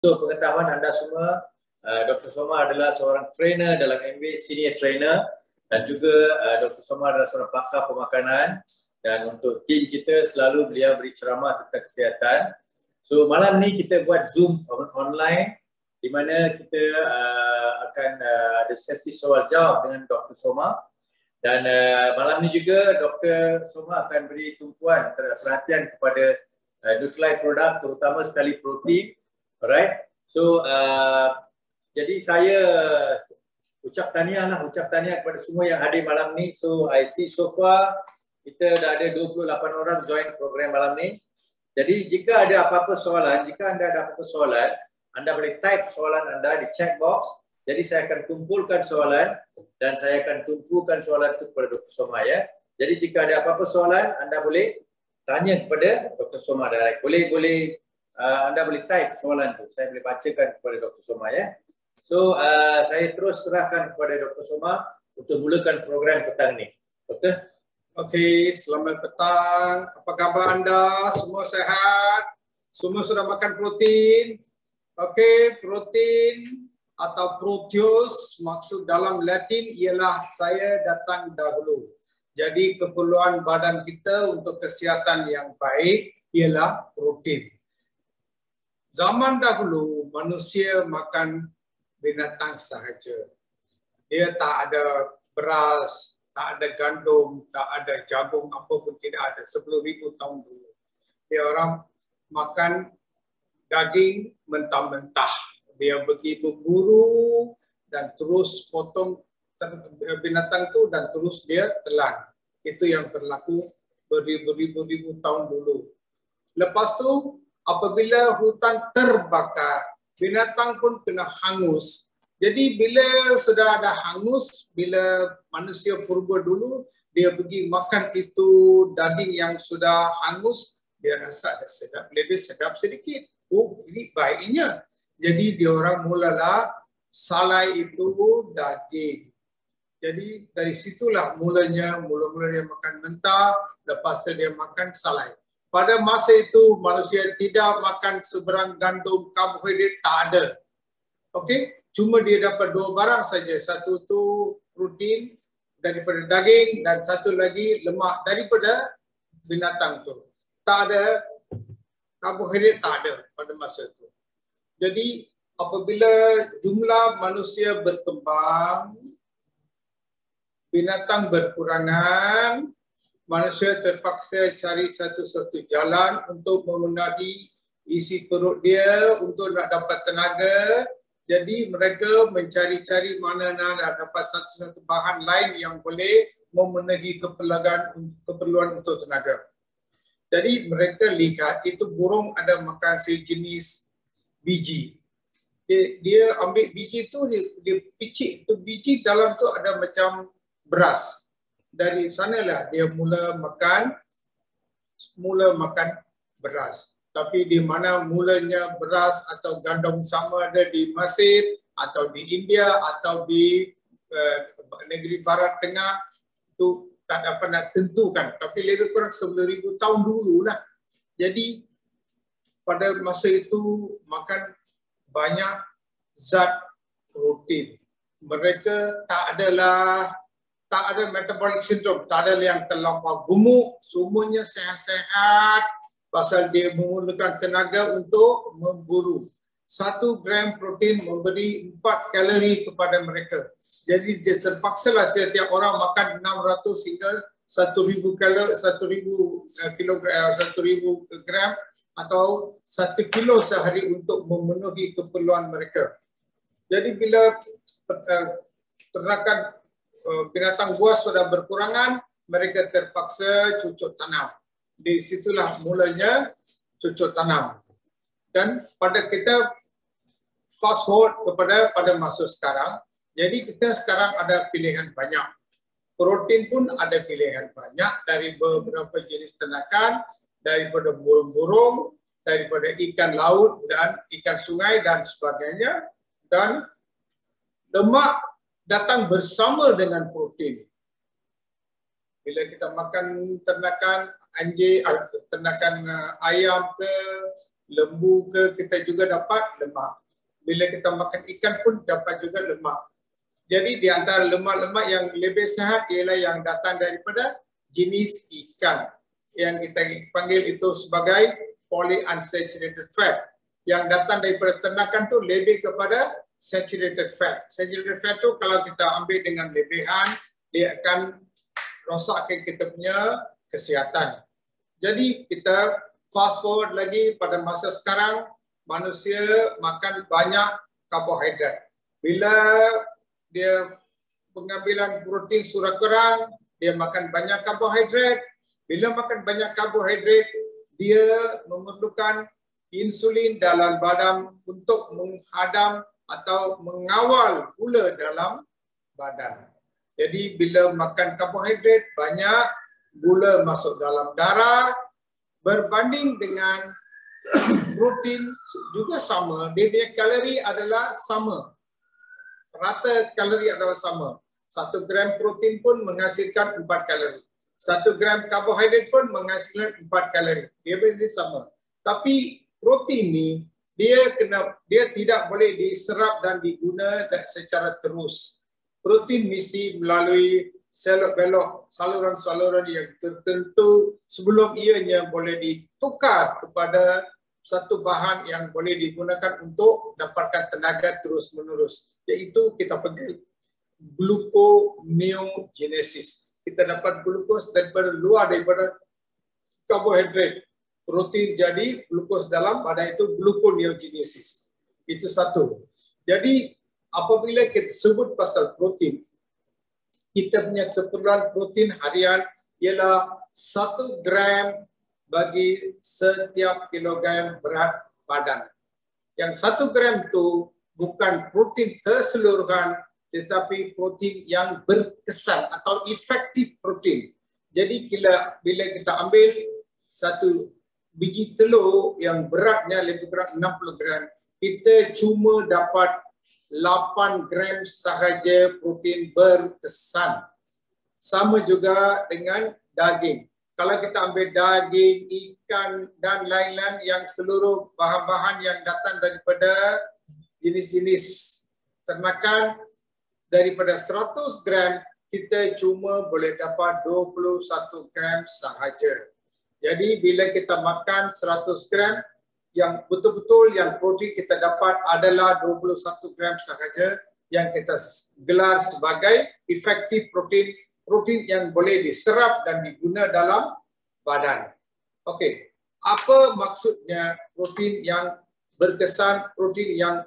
Untuk pengetahuan anda semua, Dr. Soma adalah seorang trainer dalam MBA, senior trainer, dan juga Dr. Soma adalah seorang pakar pemakanan, dan untuk tim kita selalu beliau beri ceramah tentang kesihatan. So malam ni kita buat Zoom online di mana kita akan ada sesi soal jawab dengan Dr. Soma, dan malam ni juga Dr. Soma akan beri tumpuan perhatian kepada Nutrilite produk, terutama sekali protein. Alright, so jadi saya ucap tahniah kepada semua yang hadir malam ni. So I see so far kita dah ada 28 orang join program malam ni. Jadi jika ada apa-apa soalan, anda boleh type soalan anda di chat box. Jadi saya akan kumpulkan soalan dan saya akan tumpukan soalan itu kepada Dr. Soma ya. Jadi jika ada apa-apa soalan, anda boleh tanya kepada Dr. Soma direct. Anda boleh type soalan tu. Saya boleh bacakan kepada Dr. Soma ya. So saya terus serahkan kepada Dr. Soma untuk mulakan program petang ni. Doktor? Okey, selamat petang. Apa khabar anda? Semua sehat? Semua sudah makan protein? Okey, protein atau proteus maksud dalam Latin ialah saya datang dahulu. Jadi keperluan badan kita untuk kesihatan yang baik ialah protein. Zaman dahulu manusia makan binatang sahaja. Dia tak ada beras, tak ada gandum, tak ada jagung, apa pun tidak ada. 10,000 tahun dulu. Dia orang makan daging mentah-mentah. Dia pergi berburu dan terus potong binatang tu dan terus dia telan. Itu yang berlaku beribu-ribu tahun dulu. Lepas tu apabila hutan terbakar, binatang pun kena hangus. Jadi bila sudah ada hangus, bila manusia purba dulu, dia pergi makan itu daging yang sudah hangus, dia rasa ada sedap, lebih sedap sedikit. Oh, ini baiknya. Jadi dia orang mulalah salai itu daging. Jadi dari situlah mula-mula dia makan mentah, lepas itu dia makan salai. Pada masa itu manusia tidak makan seberang gandum, karbohidrat tak ada. Okey, cuma dia dapat dua barang saja. Satu tu protein daripada daging dan satu lagi lemak daripada binatang tu. Tak ada karbohidrat, tak ada pada masa itu. Jadi apabila jumlah manusia berkembang, binatang berkurangan, manusia terpaksa cari satu-satu jalan untuk memenuhi isi perut dia untuk nak dapat tenaga. Jadi mereka mencari-cari mana nak dapat satu-satu bahan lain yang boleh memenuhi keperluan untuk tenaga. Jadi mereka lihat itu burung ada makan sejenis biji. Dia ambil biji tu, dia picik tu biji, dalam tu ada macam beras. Dari sanalah dia mula makan beras. Tapi di mana mulanya beras atau gandum sama ada di Mesir atau di India atau di negeri barat tengah, itu tak dapat nak tentukan. Tapi lebih kurang 10,000 tahun dululah. Jadi pada masa itu makan banyak zat protein. Mereka tak ada metabolic syndrome, tak ada yang terlampau gemuk, semuanya sehat-sehat pasal dia memerlukan tenaga untuk memburu. 1 gram protein memberi 4 kalori kepada mereka. Jadi dia terpaksalah setiap orang makan 600 hingga 1,000 kalori, 1,000 gram atau 1 kilo sehari untuk memenuhi keperluan mereka. Jadi bila ternakan binatang buas sudah berkurangan, mereka terpaksa cucuk tanam. Di situlah mulanya cucuk tanam. Dan pada kita fast forward pada masa sekarang, jadi kita sekarang ada pilihan banyak. Protein pun ada pilihan banyak dari beberapa jenis ternakan, daripada burung-burung, daripada ikan laut dan ikan sungai dan sebagainya. Dan lemak datang bersama dengan protein. Bila kita makan ternakan anjing, ternakan ayam ke, lembu ke, kita juga dapat lemak. Bila kita makan ikan pun dapat juga lemak. Jadi di antara lemak-lemak yang lebih sihat ialah yang datang daripada jenis ikan yang kita panggil itu sebagai polyunsaturated fat. Yang datang daripada ternakan tu lebih kepada saturated fat. Saturated fat tu kalau kita ambil dengan lebihan, dia akan rosakkan kita punya kesihatan. Jadi kita fast forward lagi pada masa sekarang, manusia makan banyak karbohidrat. Bila dia pengambilan protein sudah kurang, dia makan banyak karbohidrat. Bila makan banyak karbohidrat, dia memerlukan insulin dalam badan untuk menghadam atau mengawal gula dalam badan. Jadi bila makan karbohidrat banyak, gula masuk dalam darah, berbanding dengan protein juga sama. Dia punya kalori adalah sama. Rata kalori adalah sama. 1 gram protein pun menghasilkan 4 kalori. 1 gram karbohidrat pun menghasilkan 4 kalori. Dia benda sama. Tapi protein ni dia tidak boleh diserap dan diguna secara terus. Protein mesti melalui belok saluran-saluran yang tertentu sebelum ianya boleh ditukar kepada satu bahan yang boleh digunakan untuk dapatkan tenaga terus menerus. Iaitu kita panggil gluconeogenesis. Kita dapat glukos daripada luar daripada karbohidrat. Protein jadi glukos dalam badan itu gluconeogenesis. Itu satu. Jadi apabila kita sebut pasal protein, kita punya keperluan protein harian ialah 1 gram bagi setiap kilogram berat badan. Yang 1 gram itu bukan protein keseluruhan, tetapi protein yang berkesan atau efektif protein. Jadi bila kita ambil 1 biji telur yang beratnya lebih berat 60 gram, kita cuma dapat 8 gram sahaja protein berkesan. Sama juga dengan daging. Kalau kita ambil daging, ikan dan lain-lain yang seluruh bahan-bahan yang datang daripada jenis-jenis ternakan, daripada 100 gram, kita cuma boleh dapat 21 gram sahaja. Jadi bila kita makan 100 gram, yang betul-betul yang protein kita dapat adalah 21 gram sahaja yang kita gelar sebagai efektif protein, protein yang boleh diserap dan diguna dalam badan. Okey, apa maksudnya protein yang berkesan, protein yang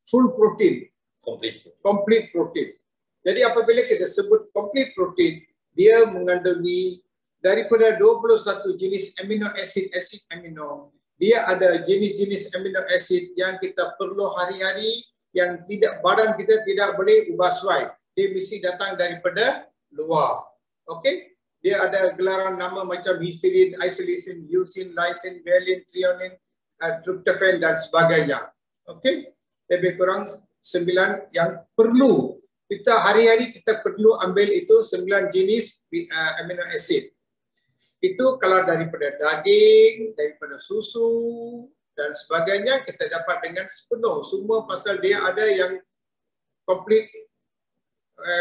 full protein? Complete protein. Jadi apabila kita sebut complete protein, dia mengandungi daripada 21 jenis amino acid, asid amino. Dia ada jenis-jenis amino acid yang kita perlu hari-hari, yang tidak badan kita tidak boleh ubah suai. Dia mesti datang daripada luar. Okey? Dia ada gelaran nama macam histidine, isoleucine, leucine, lysine, valine, threonine, tryptophan dan sebagainya. Okey? Lebih kurang 9 yang perlu. Kita hari-hari kita perlu ambil itu 9 jenis amino acid. Itu kalau daripada daging, daripada susu dan sebagainya, kita dapat dengan sepenuh. Semua pasal dia ada yang complete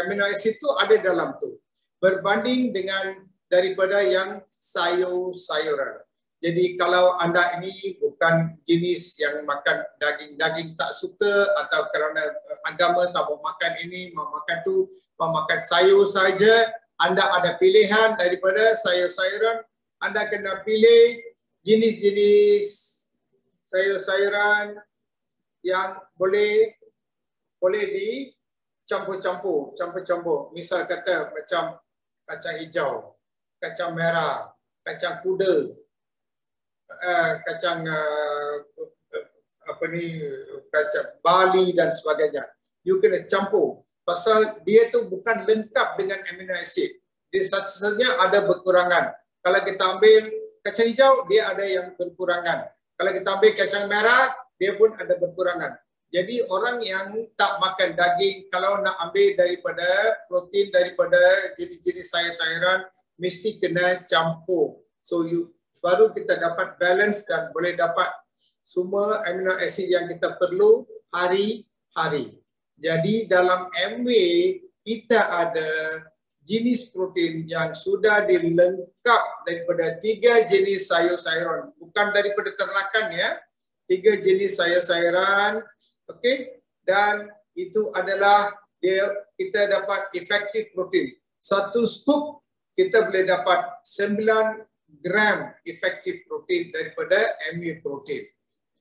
amino acid itu ada dalam tu. Berbanding dengan daripada yang sayur-sayuran. Jadi kalau anda ini bukan jenis yang makan daging tak suka atau kerana agama tak mau makan ini, mau makan tu, mau makan sayur saja, anda ada pilihan daripada sayur-sayuran, anda kena pilih jenis-jenis sayur-sayuran yang boleh dicampur-campur. Misal kata macam kacang hijau, kacang merah, kacang kuda, kacang kacang bali dan sebagainya. You kena campur. Pasal dia tu bukan lengkap dengan amino acid. Dia satu-satunya ada berkurangan. Kalau kita ambil kacang hijau, dia ada yang berkurangan. Kalau kita ambil kacang merah, dia pun ada berkurangan. Jadi orang yang tak makan daging, kalau nak ambil daripada protein daripada jenis-jenis sayur-sayuran, mesti kena campur. So baru kita dapat balance dan boleh dapat semua amino acid yang kita perlu hari-hari. Jadi dalam MW kita ada jenis protein yang sudah dilengkap daripada 3 jenis sayur-sayuran, bukan daripada ternakan ya. 3 jenis sayur-sayuran, okey, dan itu adalah kita dapat efektif protein. 1 scoop kita boleh dapat 9 gram efektif protein daripada MW protein.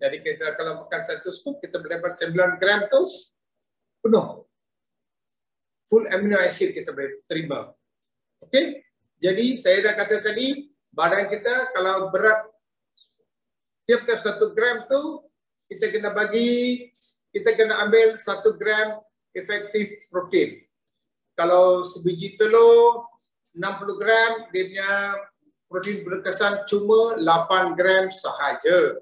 Jadi kita kalau makan 1 scoop kita boleh dapat 9 gram tu penuh. Full amino acid kita boleh terima. Okey. Jadi saya dah kata tadi badan kita kalau berat tiap-tiap 1 gram tu kita kena ambil 1 gram efektif protein. Kalau sebiji telur 60 gram dia punya protein berkesan cuma 8 gram sahaja.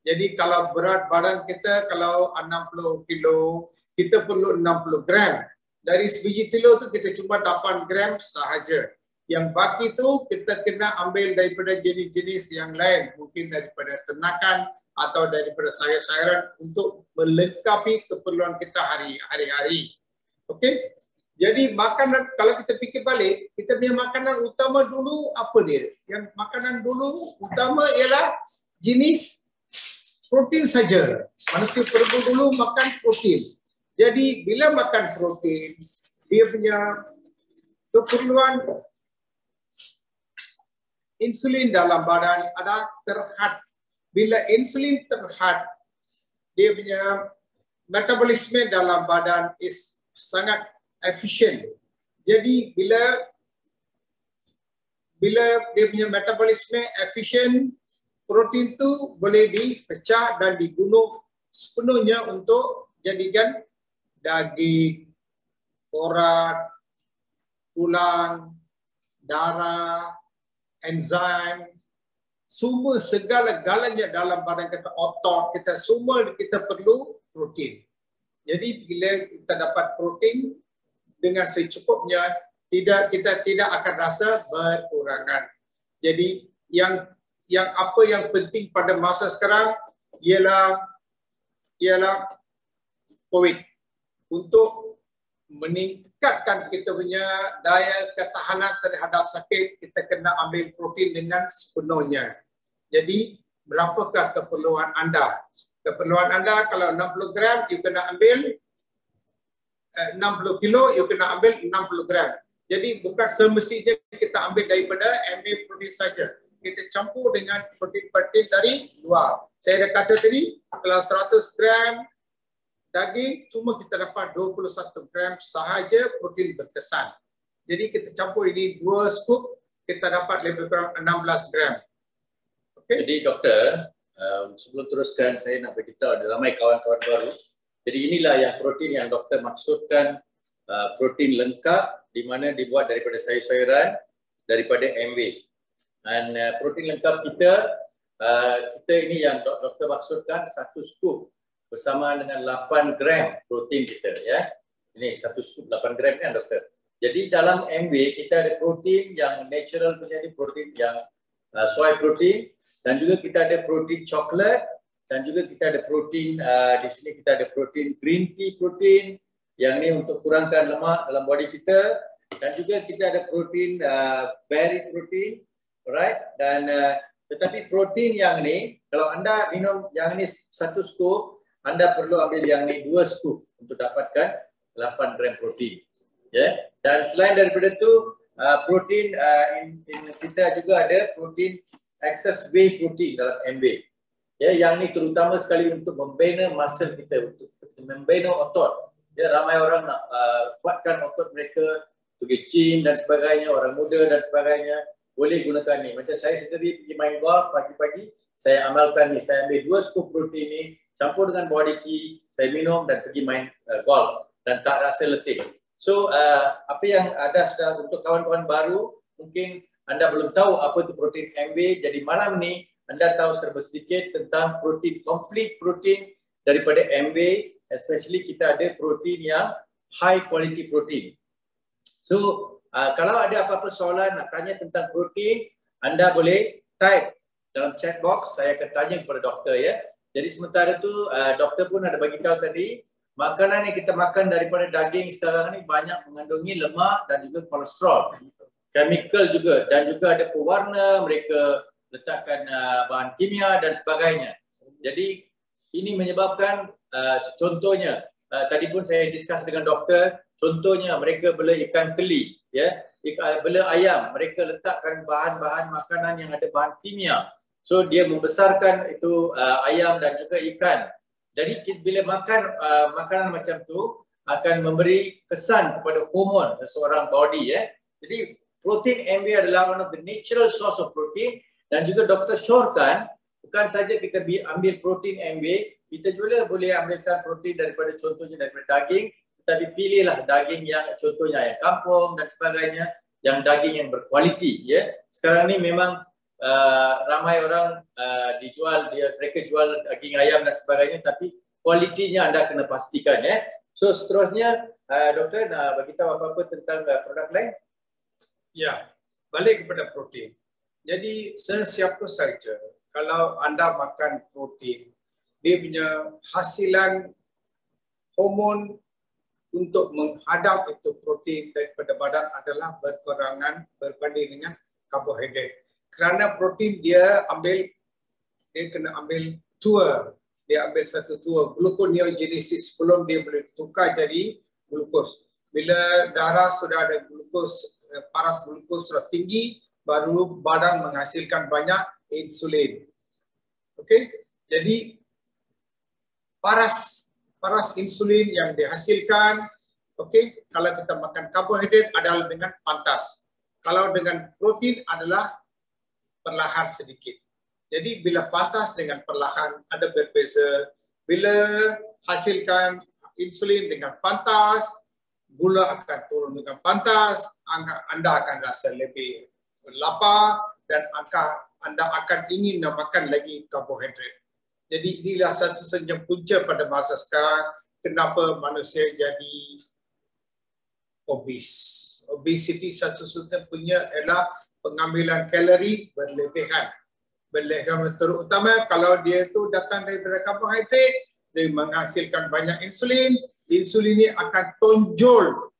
Jadi kalau berat badan kita kalau 60 kilo kita perlu 60 gram. Dari sebiji telur tu kita cuma 8 gram sahaja. Yang baki tu kita kena ambil daripada jenis-jenis yang lain. Mungkin daripada ternakan atau daripada sayur-sayuran untuk melengkapi keperluan kita hari-hari. Okey? Jadi makanan, kalau kita fikir balik, kita punya makanan utama dulu apa dia? Yang makanan dulu utama ialah jenis protein saja. Manusia perlu dulu makan protein. Jadi bila makan protein, dia punya keperluan insulin dalam badan ada terhad. Bila insulin terhad, dia punya metabolisme dalam badan is sangat efisien. Jadi bila dia punya metabolisme efisien, protein tu boleh dipecah dan digunakan sepenuhnya untuk jadikan daging, korat, tulang, darah, enzim, semua segala-galanya dalam badan kita, otot kita, semua kita perlu protein. Jadi bila kita dapat protein dengan secukupnya, kita tidak akan rasa berkurangan. Jadi yang apa yang penting pada masa sekarang ialah COVID. Untuk meningkatkan kita punya daya ketahanan terhadap sakit, kita kena ambil protein dengan sepenuhnya. Jadi berapakah keperluan anda? Keperluan anda kalau 60 gram, you kena ambil 60 kilo, you kena ambil 60 gram. Jadi bukan semestinya kita ambil daripada MA protein saja. Kita campur dengan protein-protein dari luar. Saya dah kata tadi, kalau 100 gram daging, cuma kita dapat 21 gram sahaja protein berkesan. Jadi kita campur ini 2 scoop, kita dapat lebih kurang 16 gram. Okay? Jadi doktor, sebelum teruskan saya nak beritahu ada ramai kawan-kawan baru. Jadi inilah yang protein yang doktor maksudkan, protein lengkap di mana dibuat daripada sayur-sayuran, daripada MW. Dan protein lengkap kita ini yang doktor maksudkan 1 scoop bersama dengan 8 gram protein kita ya. Ini 1 scoop 8 gram kan doktor. Jadi dalam MW kita ada protein yang natural punya, ni protein yang soy protein, dan juga kita ada protein coklat, dan juga kita ada protein di sini kita ada protein green tea protein yang ni untuk kurangkan lemak dalam body kita, dan juga kita ada protein berry protein, alright. Dan tetapi protein yang ni kalau anda minum yang ni 1 scoop, anda perlu ambil yang ni 2 scoop untuk dapatkan 8 gram protein. Ya. Dan selain daripada itu, protein kita juga ada protein excess whey protein dalam MW. Ya, yang ni terutama sekali untuk membina muscle kita, untuk membina otot. Ya, ramai orang nak kuatkan otot mereka, pergi gym dan sebagainya, orang muda dan sebagainya, boleh gunakan ni. Macam saya sendiri pergi main golf pagi-pagi, saya amalkan ni, saya ambil 2 scoop protein ni, campur dengan body key, saya minum dan pergi main golf dan tak rasa letih. So apa yang ada sudah untuk kawan-kawan baru, mungkin anda belum tahu apa itu protein MW. Jadi malam ni anda tahu serba sedikit tentang protein, complete protein daripada MW, especially kita ada protein yang high quality protein. So kalau ada apa-apa soalan nak tanya tentang protein, anda boleh type dalam chat box, saya akan tanya kepada doktor ya. Jadi sementara tu doktor pun ada bagi tahu tadi, makanan yang kita makan daripada daging sekarang ni banyak mengandungi lemak dan juga kolesterol. Chemical juga dan juga ada pewarna, mereka letakkan bahan kimia dan sebagainya. Jadi ini menyebabkan contohnya tadi pun saya discuss dengan doktor, contohnya mereka bela ikan keli ya, bela ayam, mereka letakkan bahan-bahan makanan yang ada bahan kimia. So dia membesarkan itu ayam dan juga ikan. Jadi bila makan makanan macam tu akan memberi kesan kepada hormon seseorang body ya. Jadi protein MB adalah one of the natural source of protein dan juga doktor syorkan bukan saja kita ambil protein MB, kita juga boleh ambilkan protein daripada contohnya daripada daging, tetapi pilihlah daging yang contohnya ayam kampung dan sebagainya, yang daging yang berkualiti ya. Sekarang ni memang ramai orang mereka jual daging ayam dan sebagainya, tapi kualitinya anda kena pastikan ya. So seterusnya doktor nak bagi tahu apa-apa tentang produk lain? Ya, balik kepada protein. Jadi sesiapa saja kalau anda makan protein, dia punya hasilan hormon untuk menghadap itu protein daripada badan adalah berkurangan berbanding dengan karbohidrat. Kerana protein dia kena ambil tua. Dia ambil satu tua, gluconeogenesis, sebelum dia boleh tukar jadi glukos. Bila darah sudah ada glukos, paras glukos sudah tinggi, baru badan menghasilkan banyak insulin. Okey, jadi paras insulin yang dihasilkan, okey, kalau kita makan karbohidrat adalah dengan pantas. Kalau dengan protein adalah perlahan sedikit. Jadi bila pantas dengan perlahan ada berbeza. Bila hasilkan insulin dengan pantas, gula akan turun dengan pantas, anda akan rasa lebih lapar dan anda akan ingin nak makan lagi karbohidrat. Jadi inilah satu-satunya punca pada masa sekarang kenapa manusia jadi obes. Obesity satu-satunya punya ialah pengambilan kalori berlebihan. Terutama kalau dia tu datang daripada karbohidrat, dia menghasilkan banyak insulin. Insulin ini akan tonjol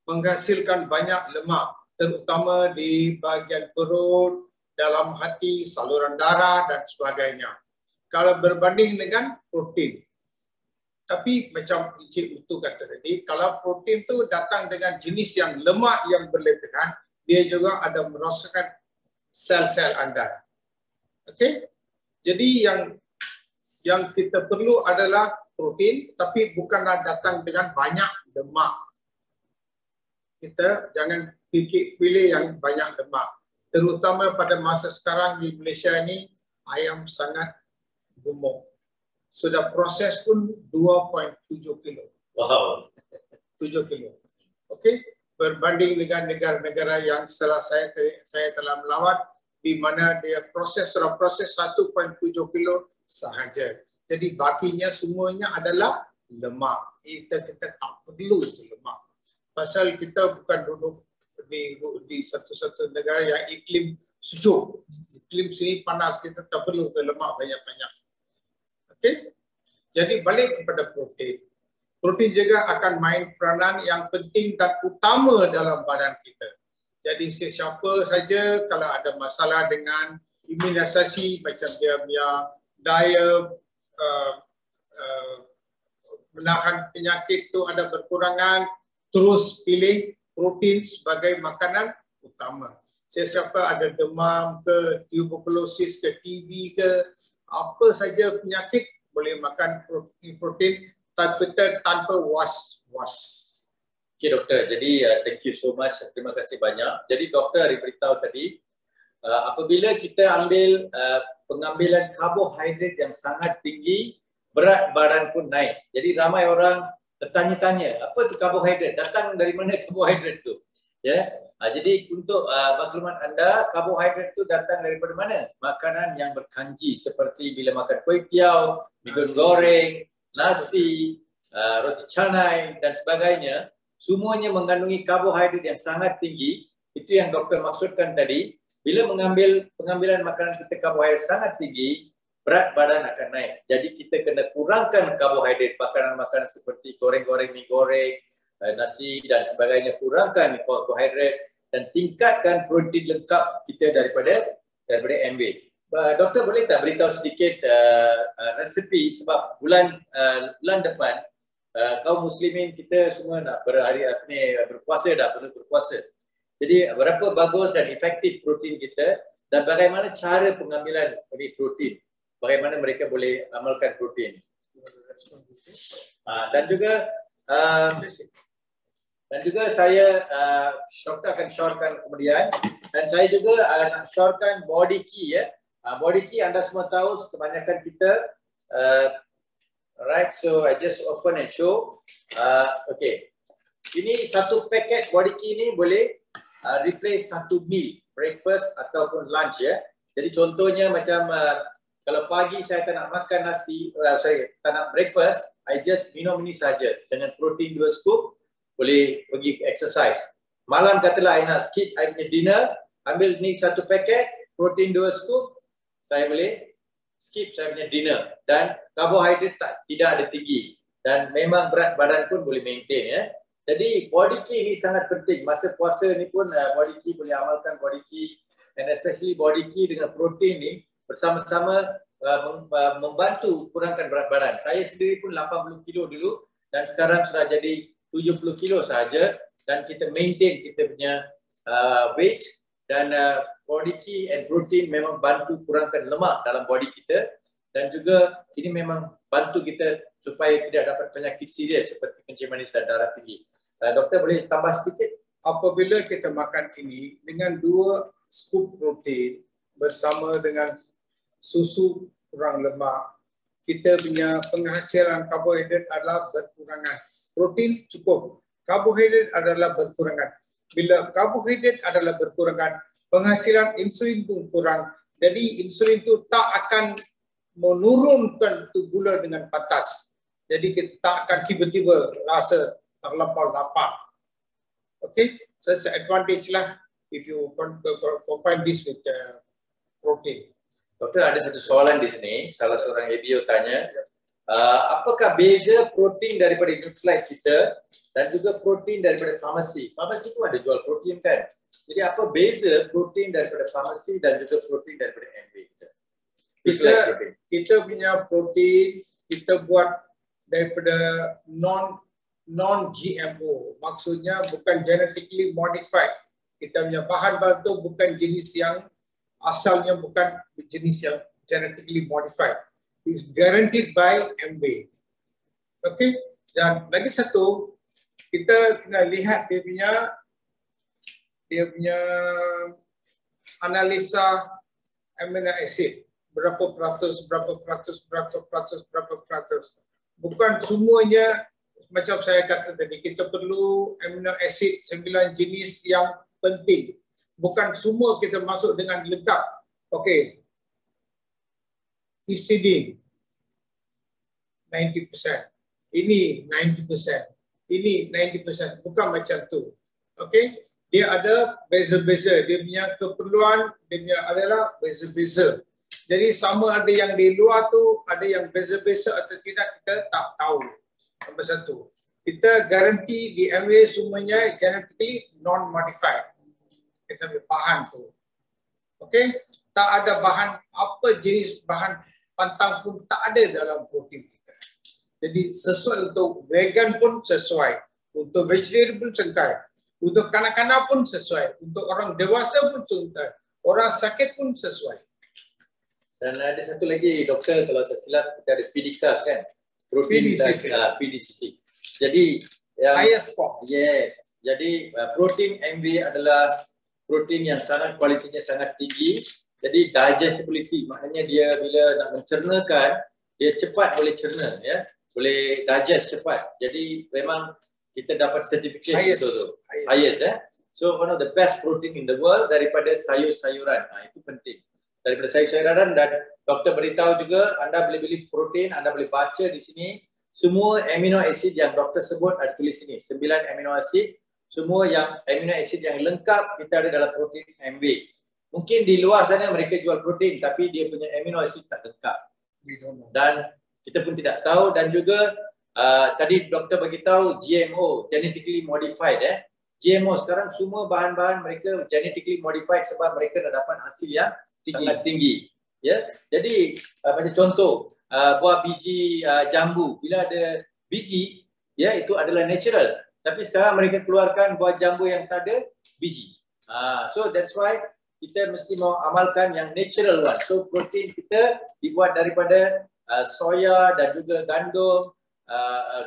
menghasilkan banyak lemak, terutama di bahagian perut, dalam hati, saluran darah dan sebagainya. Kalau berbanding dengan protein. Tapi macam Encik Mutu kata tadi, kalau protein tu datang dengan jenis yang lemak yang berlebihan, dia juga ada merosakkan sel-sel anda. Okey? Jadi yang kita perlu adalah protein, tapi bukanlah datang dengan banyak lemak. Kita jangan pilih yang banyak lemak. Terutama pada masa sekarang di Malaysia ini, ayam sangat gemuk. Sudah proses pun 2.7 kilo. Wow. 7 kilo. Okey? Berbanding dengan negara-negara yang setelah saya telah melawat, di mana dia sudah proses 1.7 kilo sahaja. Jadi bakinya semuanya adalah lemak. Kita tak perlu itu lemak. Pasal kita bukan duduk di satu-satu negara yang iklim sejuk. Iklim sini panas, kita tak perlu lemak banyak-banyak. Okey? Jadi balik kepada protein. Protein juga akan main peranan yang penting dan utama dalam badan kita. Jadi sesiapa saja kalau ada masalah dengan imunisasi, macam dia punya daya menahan penyakit tu ada berkurangan, terus pilih protein sebagai makanan utama. Sesiapa ada demam ke, tuberkulosis ke, TB ke, apa saja penyakit boleh makan protein tanpa was-was. Okey doktor, jadi thank you so much, terima kasih banyak. Jadi doktor ada beritahu tadi, apabila kita ambil pengambilan karbohidrat yang sangat tinggi, berat badan pun naik. Jadi ramai orang bertanya-tanya, apa tu karbohidrat? Datang dari mana karbohidrat tu? Ya, jadi untuk maklumat anda, karbohidrat tu datang daripada mana? Makanan yang berkanji seperti bila makan kuih tiaw, mi goreng, nasi, roti canai dan sebagainya. Semuanya mengandungi karbohidrat yang sangat tinggi. Itu yang doktor maksudkan tadi. bila pengambilan makanan kita karbohidrat sangat tinggi, berat badan akan naik. Jadi kita kena kurangkan karbohidrat, makanan-makanan seperti goreng-goreng, mie goreng, nasi dan sebagainya, kurangkan karbohidrat dan tingkatkan protein lengkap kita daripada MB. Doktor boleh tak beritahu sedikit resepi, sebab bulan depan kaum muslimin kita semua nak berpuasa dah, perlu berpuasa. Jadi berapa bagus dan efektif protein kita dan bagaimana cara pengambilan protein, bagaimana mereka boleh amalkan protein. Dan juga saya doktor akan shortkan kemudian, dan saya juga nak shortkan body key ya. Body key anda semua tahu kebanyakan kita right, so I just open and show. Okay, ini satu paket body key ni boleh replace satu meal, breakfast ataupun lunch ya. Jadi contohnya macam kalau pagi saya tak nak makan nasi, tak nak breakfast, I just minum ini saja dengan protein 2 scoop, boleh pergi exercise. Malam katalah I nak skip I punya dinner, ambil ni satu paket, protein 2 scoop, saya boleh skip saya punya dinner dan karbohidrat tidak ada tinggi dan memang berat badan pun boleh maintain ya. Jadi body key ini sangat penting. Masa puasa ni pun body key boleh amalkan body key, and especially body key dengan protein ni bersama-sama membantu kurangkan berat badan. Saya sendiri pun 80 kilo dulu dan sekarang sudah jadi 70 kilo saja, dan kita maintain kita punya weight, dan body key and protein memang bantu kurangkan lemak dalam body kita, dan juga ini memang bantu kita supaya tidak dapat penyakit serius seperti kencing manis dan darah tinggi. Doktor boleh tambah sedikit? Apabila kita makan ini dengan 2 scoop protein bersama dengan susu kurang lemak, kita punya penghasilan karbohidrat adalah berkurangan. Protein cukup, karbohidrat adalah berkurangan. Bila karbohidrat adalah berkurangan, penghasilan insulin pun kurang. Jadi insulin itu tak akan menurunkan tu gula dengan pantas. Jadi kita tak akan tiba-tiba rasa terlampau lapar. Okay, so it's an advantage lah if you combine this with protein. Doktor, ada satu soalan di sini, salah seorang ABO tanya, apakah beza protein daripada Nutrilite kita dan juga protein daripada farmasi? Farmasi tu ada jual protein kan? Jadi apa beza protein daripada farmasi dan juga protein daripada MB kita? Kita punya protein kita buat daripada non-GMO, maksudnya bukan genetically modified. Kita punya bahan tu bukan jenis yang asalnya bukan jenis yang genetically modified. It's guaranteed by MB. Okay, dan lagi satu, kita kena lihat dia punya analisa amino acid, berapa peratus. Bukan semuanya macam saya kata tadi, kita perlu amino acid 9 jenis yang penting. Bukan semua kita masuk dengan lengkap. Okey. Histidine 90%. Ini 90%. Ini 90%. Bukan macam tu. Okey. Dia ada beza-beza. Dia punya keperluan, dia punya adalah beza-beza. Jadi sama ada yang di luar tu, ada yang beza-beza atau tidak, kita tak tahu. Nombor satu. Kita garanti di MW semuanya genetically non-modified. Kita ambil bahan tu. Okey, tak ada bahan, apa jenis bahan pantang pun tak ada dalam protein kita. Jadi sesuai untuk vegan pun sesuai, untuk vegetarian pun sesuai, untuk kanak-kanak pun sesuai, untuk orang dewasa pun sesuai, orang sakit pun sesuai. Dan ada satu lagi doktor, kalau saya silap kita ada PDCAS kan? Protein PDCC. Jadi yang highest form. Yes. Jadi protein MB adalah protein yang sangat kualitinya sangat tinggi. Jadi digestibility, maknanya dia bila nak mencernakan, dia cepat boleh cerna ya. Boleh digest cepat. Jadi memang kita dapat sertifikat itu tu. Highest ya. So one of the best protein in the world daripada sayur-sayuran. Itu penting. Daripada sayur-sayuran, dan doktor beritahu juga anda boleh beli protein, anda boleh baca di sini semua amino acid yang doktor sebut ada tulis sini. 9 amino acid, semua yang amino acid yang lengkap kita ada dalam protein MB. Mungkin di luar sana mereka jual protein tapi dia punya amino acid tak lengkap. Dan kita pun tidak tahu. Dan juga tadi doktor bagi tahu GMO, genetically modified. GMO sekarang semua bahan-bahan mereka genetically modified sebab mereka nak dapat hasil yang sangat tinggi. Ya, jadi macam contoh buah biji jambu, bila ada biji, ya itu adalah natural. Tapi sekarang mereka keluarkan buah jambu yang tak ada biji. So that's why kita mesti mau amalkan yang natural one. So protein kita dibuat daripada soya dan juga gandum,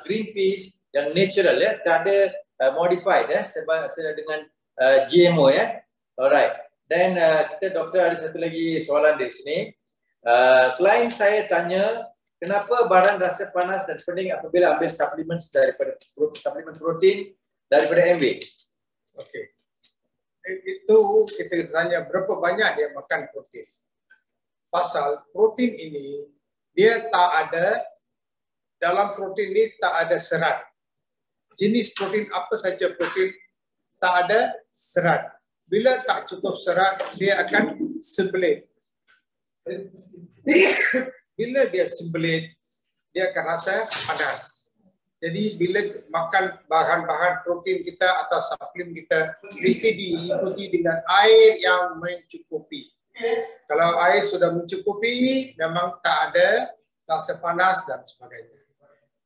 green peas yang natural ya, tak ada modified sebab dengan GMO ya. Alright. Dan kita doktor ada satu lagi soalan di sini. Klien saya tanya kenapa badan rasa panas dan pening apabila ambil suplemen daripada suplemen protein daripada MW. Okey. Itu kita tanya berapa banyak dia makan protein. Pasal protein ini dia tak ada, dalam protein ini tak ada serat. Jenis protein apa saja protein tak ada serat. Bila tak cukup serat dia akan sembelit. Bila dia sembelit dia akan rasa panas. Jadi bila makan bahan-bahan protein kita atau suplemen kita mesti diikuti dengan air yang mencukupi. Kalau air sudah mencukupi, memang tak ada rasa panas dan sebagainya.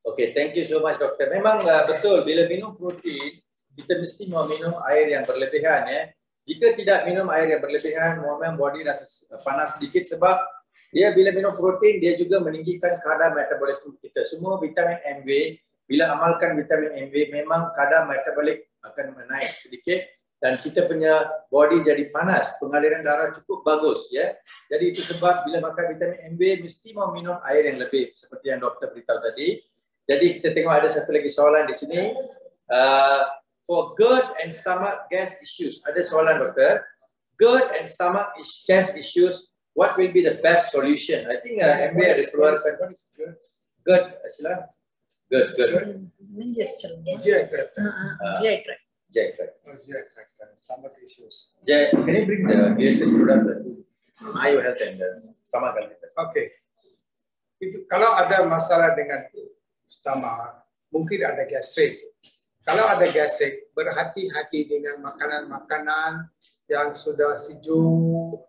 Okay, thank you so much doktor. Memang betul bila minum protein kita mesti mau minum air yang berlebihan ya. Jika tidak minum air yang berlebihan, memang body rasa panas sedikit sebab dia bila minum protein dia juga meninggikan kadar metabolisme kita. Semua vitamin MW bila amalkan vitamin MW memang kadar metabolik akan menaik sedikit dan kita punya body jadi panas, pengaliran darah cukup bagus ya. Jadi itu sebab bila makan vitamin MW mesti mau minum air yang lebih seperti yang doktor beritahu tadi. Jadi kita tengok ada satu lagi soalan di sini. For GERD and stomach gas issues, ada soalan doktor. GERD and stomach gas issues, what will be the best solution? I think MW ada keluarkan GERD, sila. Good. GI tract. Stomach issues. Can you bring the latest product to Mayo Health and stomach health? Okay. Kalau ada masalah dengan stomach, mungkin ada gastrik. Kalau ada gastrik, berhati-hati dengan makanan-makanan yang sudah sejuk,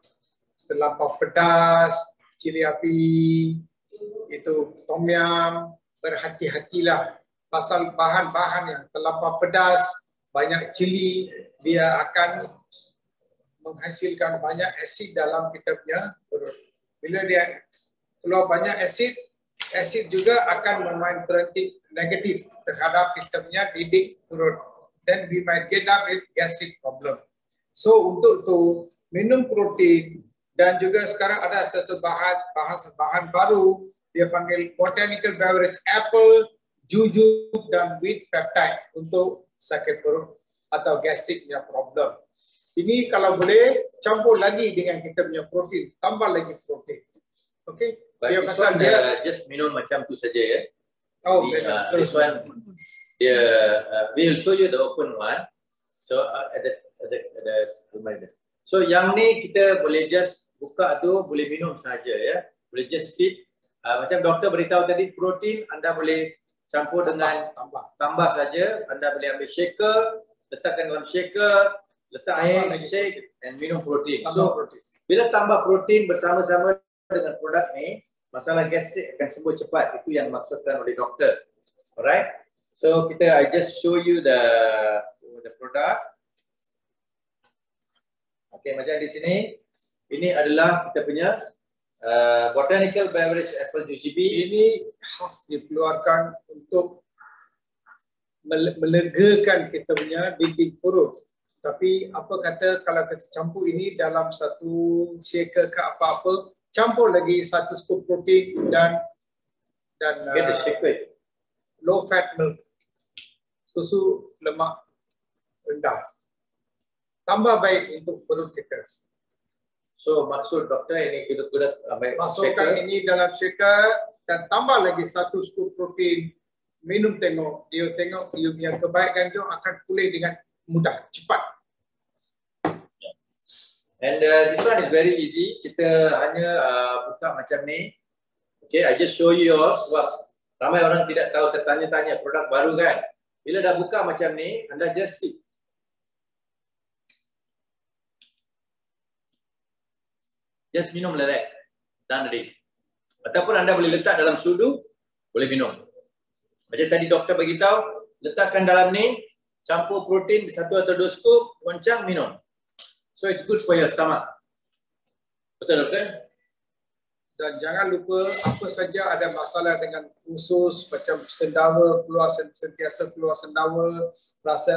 terlampau pedas, cili api, itu tom yum. Berhati-hatilah pasal bahan-bahan yang terlampau pedas, banyak cili, dia akan menghasilkan banyak asid dalam kita punya perut. Bila dia keluar banyak asid, asid juga akan memain peranan negatif terhadap kita punya dinding perut. Then we might get up with gastric problem. So untuk tu minum protein dan juga sekarang ada satu bahan baru dia panggil botanical beverage apple, jujube dan wheat peptide untuk sakit perut atau gastrik punya problem. Ini kalau boleh campur lagi dengan kita punya protein, tambah lagi protein. Okay? Dia pasal dia just minum macam tu saja ya. Oh, this one dia we'll show you the open one. So ada reminder. So yang ni kita boleh just buka tu boleh minum saja ya. Boleh just sip. Macam doktor beritahu tadi protein anda boleh campur dengan tambah saja. Anda boleh ambil shaker, letakkan dalam shaker, letak air, shake and minum protein. So bila tambah protein bersama-sama dengan produk ni, masalah gastrik akan sembuh cepat. Itu yang dimaksudkan oleh doktor. Alright. So I just show you the product. Okay, macam di sini. Ini adalah kita punya botanical beverage apple jujube. Ini khas dikeluarkan untuk melegakan kita punya dinding perut. Tapi apa kata kalau kita campur ini dalam satu shaker ke apa-apa, campur lagi satu scoop protein dan low fat milk, susu lemak rendah. Tambah baik untuk perut kita. So maksud doktor ini kita masukkan ini dalam shaker dan tambah lagi satu scoop protein. Minum tengok dia punya kebaikan itu akan pulih dengan mudah, cepat. And this one is very easy. Kita hanya buka macam ni. Okay, I just show you all sebab ramai orang tidak tahu, tertanya-tanya produk baru kan. Bila dah buka macam ni, anda just sip. Just minum like done ready. Ataupun anda boleh letak dalam sudu, boleh minum. Macam tadi doktor bagi tahu, letakkan dalam ni, campur protein 1 atau 2 scoop, goncang minum. So it's good for your stomach. Betul doktor? Dan jangan lupa apa saja ada masalah dengan usus macam sendawa keluar, sentiasa keluar sendawa, rasa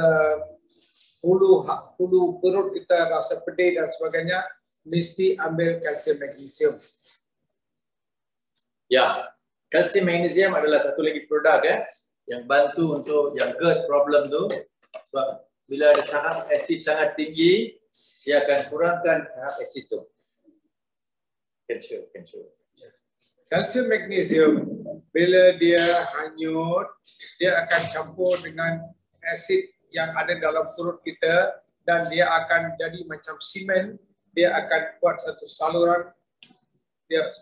hulu perut kita rasa pedih dan sebagainya, mesti ambil kalsium magnesium. Ya, kalsium magnesium adalah satu lagi produk yang bantu untuk yang GERD problem tu. Sebab bila ada tahap asid sangat tinggi, dia akan kurangkan tahap asid tu. Can show. Kalsium magnesium bila dia hanyut, dia akan campur dengan asid yang ada dalam perut kita dan dia akan jadi macam simen. Dia akan buat satu saluran, dia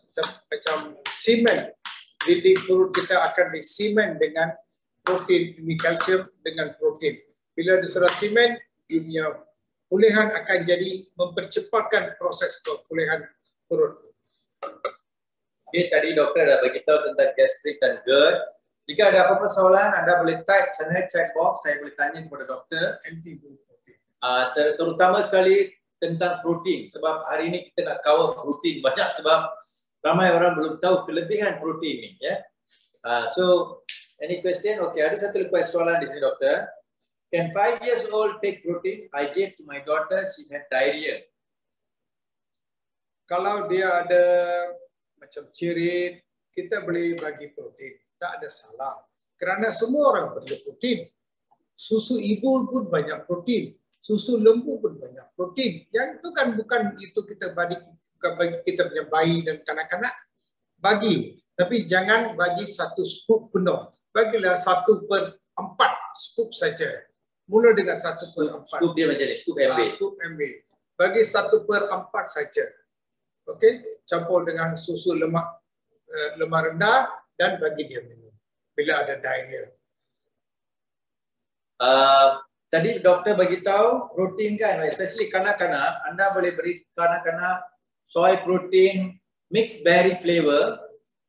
macam simen. Dinding perut kita akan disimen dengan protein, ini kalsium dengan protein. Bila diserap simen, dia pulihan akan jadi mempercepatkan proses pemulihan perut. Okay, tadi doktor dah beritahu tentang gastrik dan GERD. Jika ada apa-apa soalan, anda boleh type sana chat box, saya boleh tanya kepada doktor. Terutama sekali tentang protein, sebab hari ini kita nak cover protein banyak sebab ramai orang belum tahu kelebihan protein ni. So, any question? Okay, ada satu lepas soalan di sini doktor. Can 5 years old take protein? I gave to my daughter, she had diarrhea. Kalau dia ada macam cirit, kita boleh bagi protein. Tak ada salah. Kerana semua orang perlu protein. Susu ibu pun banyak protein. Susu lembu pun banyak protein. Yang itu kan bukan itu kita bagi kita punya bayi dan kanak-kanak. Bagi. Tapi jangan bagi 1 scoop penuh. Bagilah 1/4 scoop saja. Mula dengan 1/4. Scoop dia macam ni, scoop MB. Scoop MB. Bagi 1/4 saja. Okey, campur dengan susu lemak rendah dan bagi dia minum bila ada diarrhea. Tadi doktor bagi tahu protein kan, especially kanak-kanak, anda boleh beri kanak-kanak soy protein mixed berry flavor.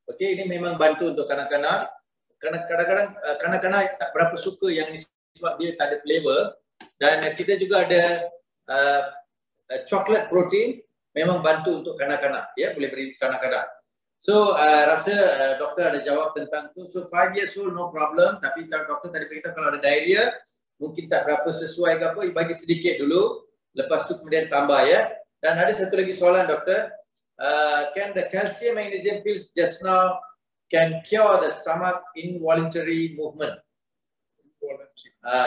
Okey, ini memang bantu untuk kanak-kanak. Kadang-kadang kanak-kanak tak berapa suka yang ni sebab dia tak ada flavor. Dan kita juga ada chocolate protein, memang bantu untuk kanak-kanak. Ya, boleh beri kanak-kanak. So, rasa doktor ada jawab tentang tu. So, 5 years old no problem. Tapi doktor tadi beritahu kalau ada diarrhea, mungkin tak berapa sesuai ke apa, bagi sedikit dulu. Lepas tu kemudian tambah ya. Dan ada satu lagi soalan doktor. Can the calcium magnesium pills just now can cure the stomach involuntary movement?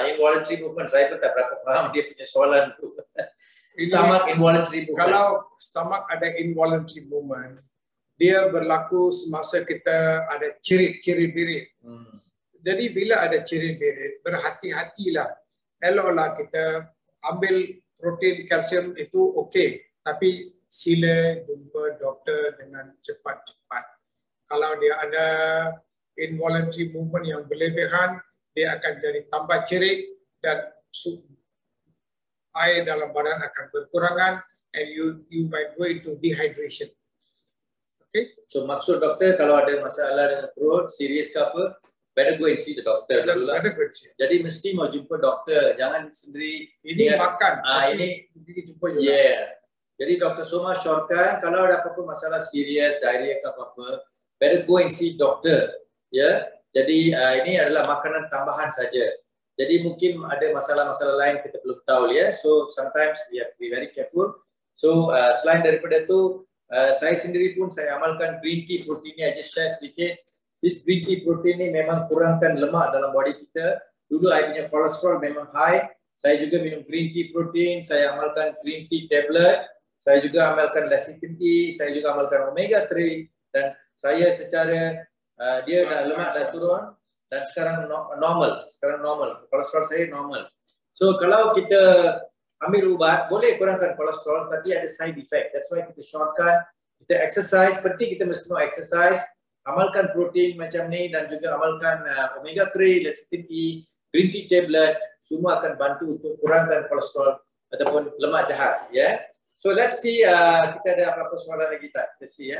Involuntary movement, saya pun tak berapa faham dia punya soalan tu. Stomach involuntary movement. Kalau stomach ada involuntary movement, dia berlaku semasa kita ada cirit-cirit. Jadi bila ada cirit-cirit, berhati-hatilah. Eloklah kita ambil protein kalsium itu okey, tapi sila jumpa doktor dengan cepat-cepat. Kalau dia ada involuntary movement yang berlebihan, dia akan jadi tambah cirit dan air dalam badan akan berkurangan and you might go into dehydration. Okay? So maksud doktor kalau ada masalah dengan perut, serius ke apa, better go and see the doctor dulu lah. Jadi mesti mau jumpa doktor, jangan sendiri. Ini makan. Ini jumpa juga. Yeah. Jadi Dr. Soma syorkan kalau ada apa-apa masalah serius, diarrhea ke apa-apa, better go and see doctor. Ya. Jadi ini adalah makanan tambahan saja. Jadi mungkin ada masalah-masalah lain kita perlu tahu ya. So sometimes we have to be very careful. So selain daripada itu, saya sendiri pun saya amalkan green tea protein ni. I just share sedikit. This green tea protein ni memang kurangkan lemak dalam body kita. Dulu saya punya kolesterol memang high. Saya juga minum green tea protein. Saya amalkan green tea tablet. Saya juga amalkan lecithin tea. Saya juga amalkan omega 3. Dan saya secara dia dah lemak dah turun. Dan sekarang normal. Kolesterol saya normal. So kalau kita ambil ubat, boleh kurangkan kolesterol, tapi ada side effect. That's why kita shortkan, kita exercise, penting kita mesti exercise, amalkan protein macam ni dan juga amalkan omega 3, lecithin E, green tea tablet, semua akan bantu untuk kurangkan kolesterol ataupun lemak jahat. So let's see, kita ada apa-apa soalan lagi tak? Kita see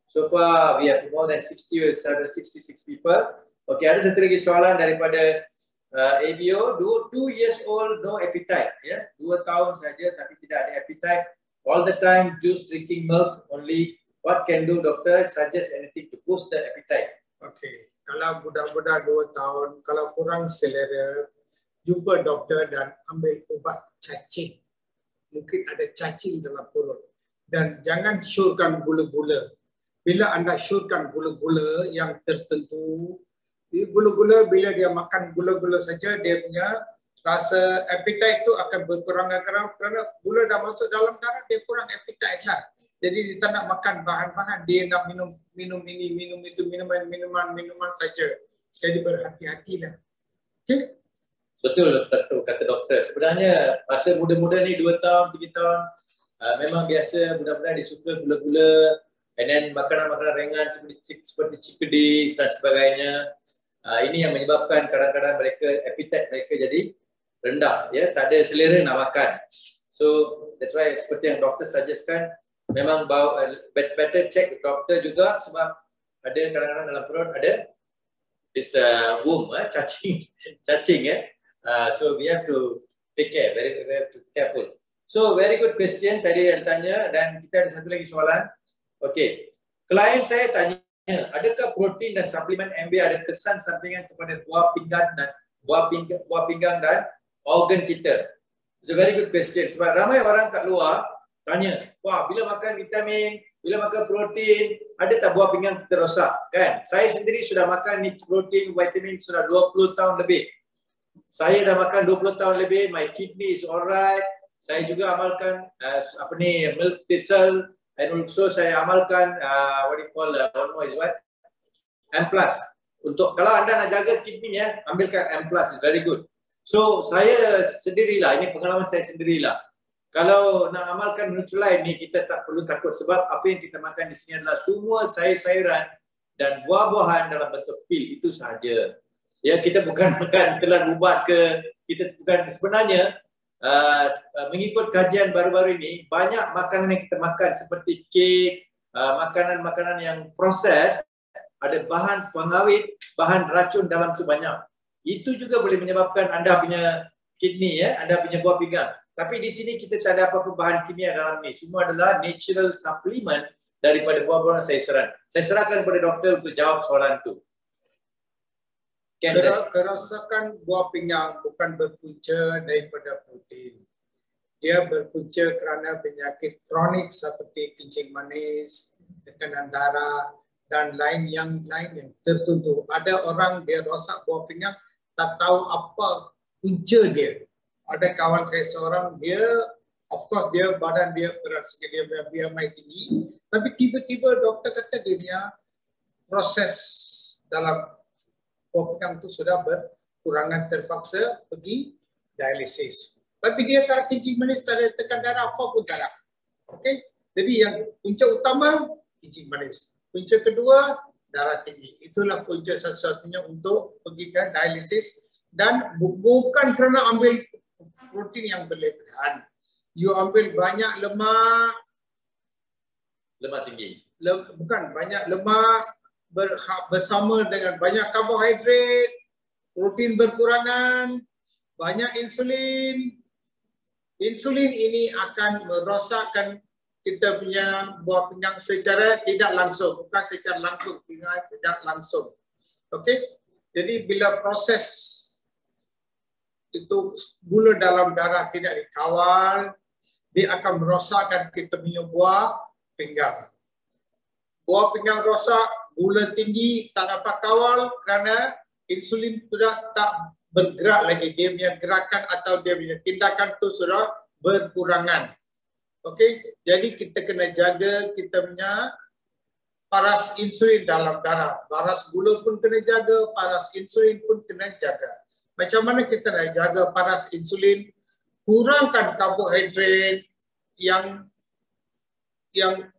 So far we have more than 66 people. Okay, ada satu lagi soalan daripada ABO, 2 years old, no appetite. 2 tahun saja tapi tidak ada appetite. All the time juice, drinking milk only. What can do doktor? Suggest anything to boost the appetite. Okay, kalau budak-budak 2 tahun, kalau kurang selera, jumpa doktor dan ambil ubat cacing. Mungkin ada cacing dalam perut. Dan jangan syorkan gula-gula. Bila anda syorkan gula-gula yang tertentu, gula-gula bila dia makan gula-gula saja, dia punya rasa appetite itu akan berkurang kerana gula dah masuk dalam darah, dia kurang appetite lah. Jadi dia tak nak makan bahan-bahan, dia nak minum ini, minum itu, minuman saja. Jadi berhati-hatilah. Okay? Betul kata doktor. Sebenarnya masa muda-muda ni 2 tahun, 3 tahun, memang biasa budak-budak dia suka gula-gula, and then makanan-makanan ringan seperti chickpeas dan sebagainya. Ini yang menyebabkan kadang-kadang appetite mereka jadi rendah, tak ada selera nak makan. So that's why seperti yang doktor suggestkan, memang better check doktor juga, sebab ada kadang-kadang dalam perut ada this worm, cacing. So we have to take care, very careful. So very good question tadi yang ditanya, dan kita ada satu lagi soalan. Okay, klien saya tanya, adakah protein dan suplemen MB ada kesan sampingan kepada buah pinggang dan organ kita? It's a very good question. Sebab ramai orang kat luar tanya, wah bila makan vitamin, bila makan protein, ada tak buah pinggang kita rosak? Kan? Saya sendiri sudah makan ni protein, vitamin sudah 20 tahun lebih. Saya dah makan 20 tahun lebih, my kidney is alright. Saya juga amalkan milk thistle. And also saya amalkan what you call one more is what? M+. Untuk kalau anda nak jaga kidney ambilkan M+, is very good. So saya sendirilah, ini pengalaman saya sendirilah. Kalau nak amalkan Nutrilite ni, kita tak perlu takut, sebab apa yang kita makan di sini adalah semua sayur-sayuran dan buah-buahan dalam bentuk pil, itu sahaja. Kita bukan makan telan ubat ke, kita bukan sebenarnya. Mengikut kajian baru-baru ini, banyak makanan yang kita makan seperti kek, makanan-makanan yang proses, ada bahan pengawet, bahan racun dalam tu banyak. Itu juga boleh menyebabkan anda punya kidney, anda punya buah pinggang. Tapi di sini kita tak ada apa-apa bahan kimia dalam ni. Semua adalah natural supplement daripada buah-buahan sayuran. Saya serahkan kepada doktor untuk jawab soalan tu. Kerosakan buah pinggang bukan berpunca daripada protein. Dia berpunca kerana penyakit kronik seperti kencing manis, tekanan darah dan lain yang tertentu. Ada orang dia rosak buah pinggang tak tahu apa punca dia. Ada kawan saya seorang, dia of course dia badan dia berat sikit, dia BMI tinggi, tapi tiba-tiba doktor kata dia punya proses dalam buah pinggang itu sudah berkurangan, terpaksa pergi dialisis. Tapi dia tak ada kencing manis, tak ada tekan darah, apa pun tak ada. Okay? Jadi yang punca utama, kencing manis. Punca kedua, darah tinggi. Itulah punca satu-satunya untuk pergi ke dialisis. Dan bukan kerana ambil protein yang berlebihan. You ambil banyak lemak. Lemak tinggi. Bukan, banyak lemak. Bersama dengan banyak karbohidrat, protein berkurangan, banyak insulin. Insulin ini akan merosakkan kita punya buah pinggang secara tidak langsung, bukan secara langsung, tidak langsung. Okey? Jadi bila proses itu gula dalam darah tidak dikawal, dia akan merosakkan kita punya buah pinggang. Buah pinggang rosak, gula tinggi, tak dapat kawal kerana insulin sudah tak bergerak lagi. Dia punya gerakan atau dia punya tindakan tu sudah berkurangan. Okey, jadi kita kena jaga kita punya paras insulin dalam darah. Paras gula pun kena jaga, paras insulin pun kena jaga. Macam mana kita nak jaga paras insulin? kurangkan karbohidrat yang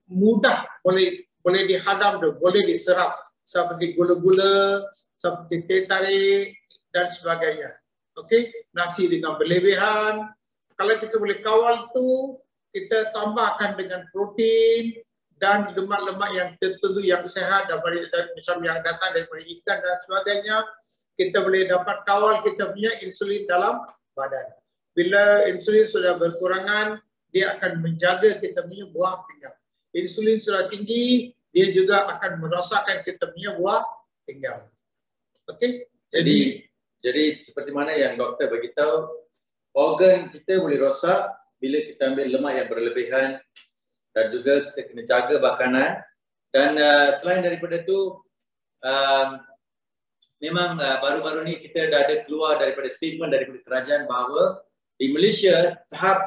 mudah boleh dihadam dan boleh diserap seperti gula-gula, seperti teh tarik dan sebagainya. Okey, nasi dengan berlebihan. Kalau kita boleh kawal tu, kita tambahkan dengan protein dan lemak-lemak yang tertentu yang sehat daripada macam yang datang daripada ikan dan sebagainya. Kita boleh dapat kawal kita punya insulin dalam badan. Bila insulin sudah berkurangan, dia akan menjaga kita punya buah pinggang. Insulin sudah tinggi, dia juga akan merosakkan kita punya buah pinggang. Okey? Jadi seperti mana yang doktor beritahu, organ kita boleh rosak bila kita ambil lemak yang berlebihan dan juga kita kena jaga makanan. Dan selain daripada itu, memang baru-baru ni kita dah ada keluar daripada statement daripada kerajaan bahawa di Malaysia tahap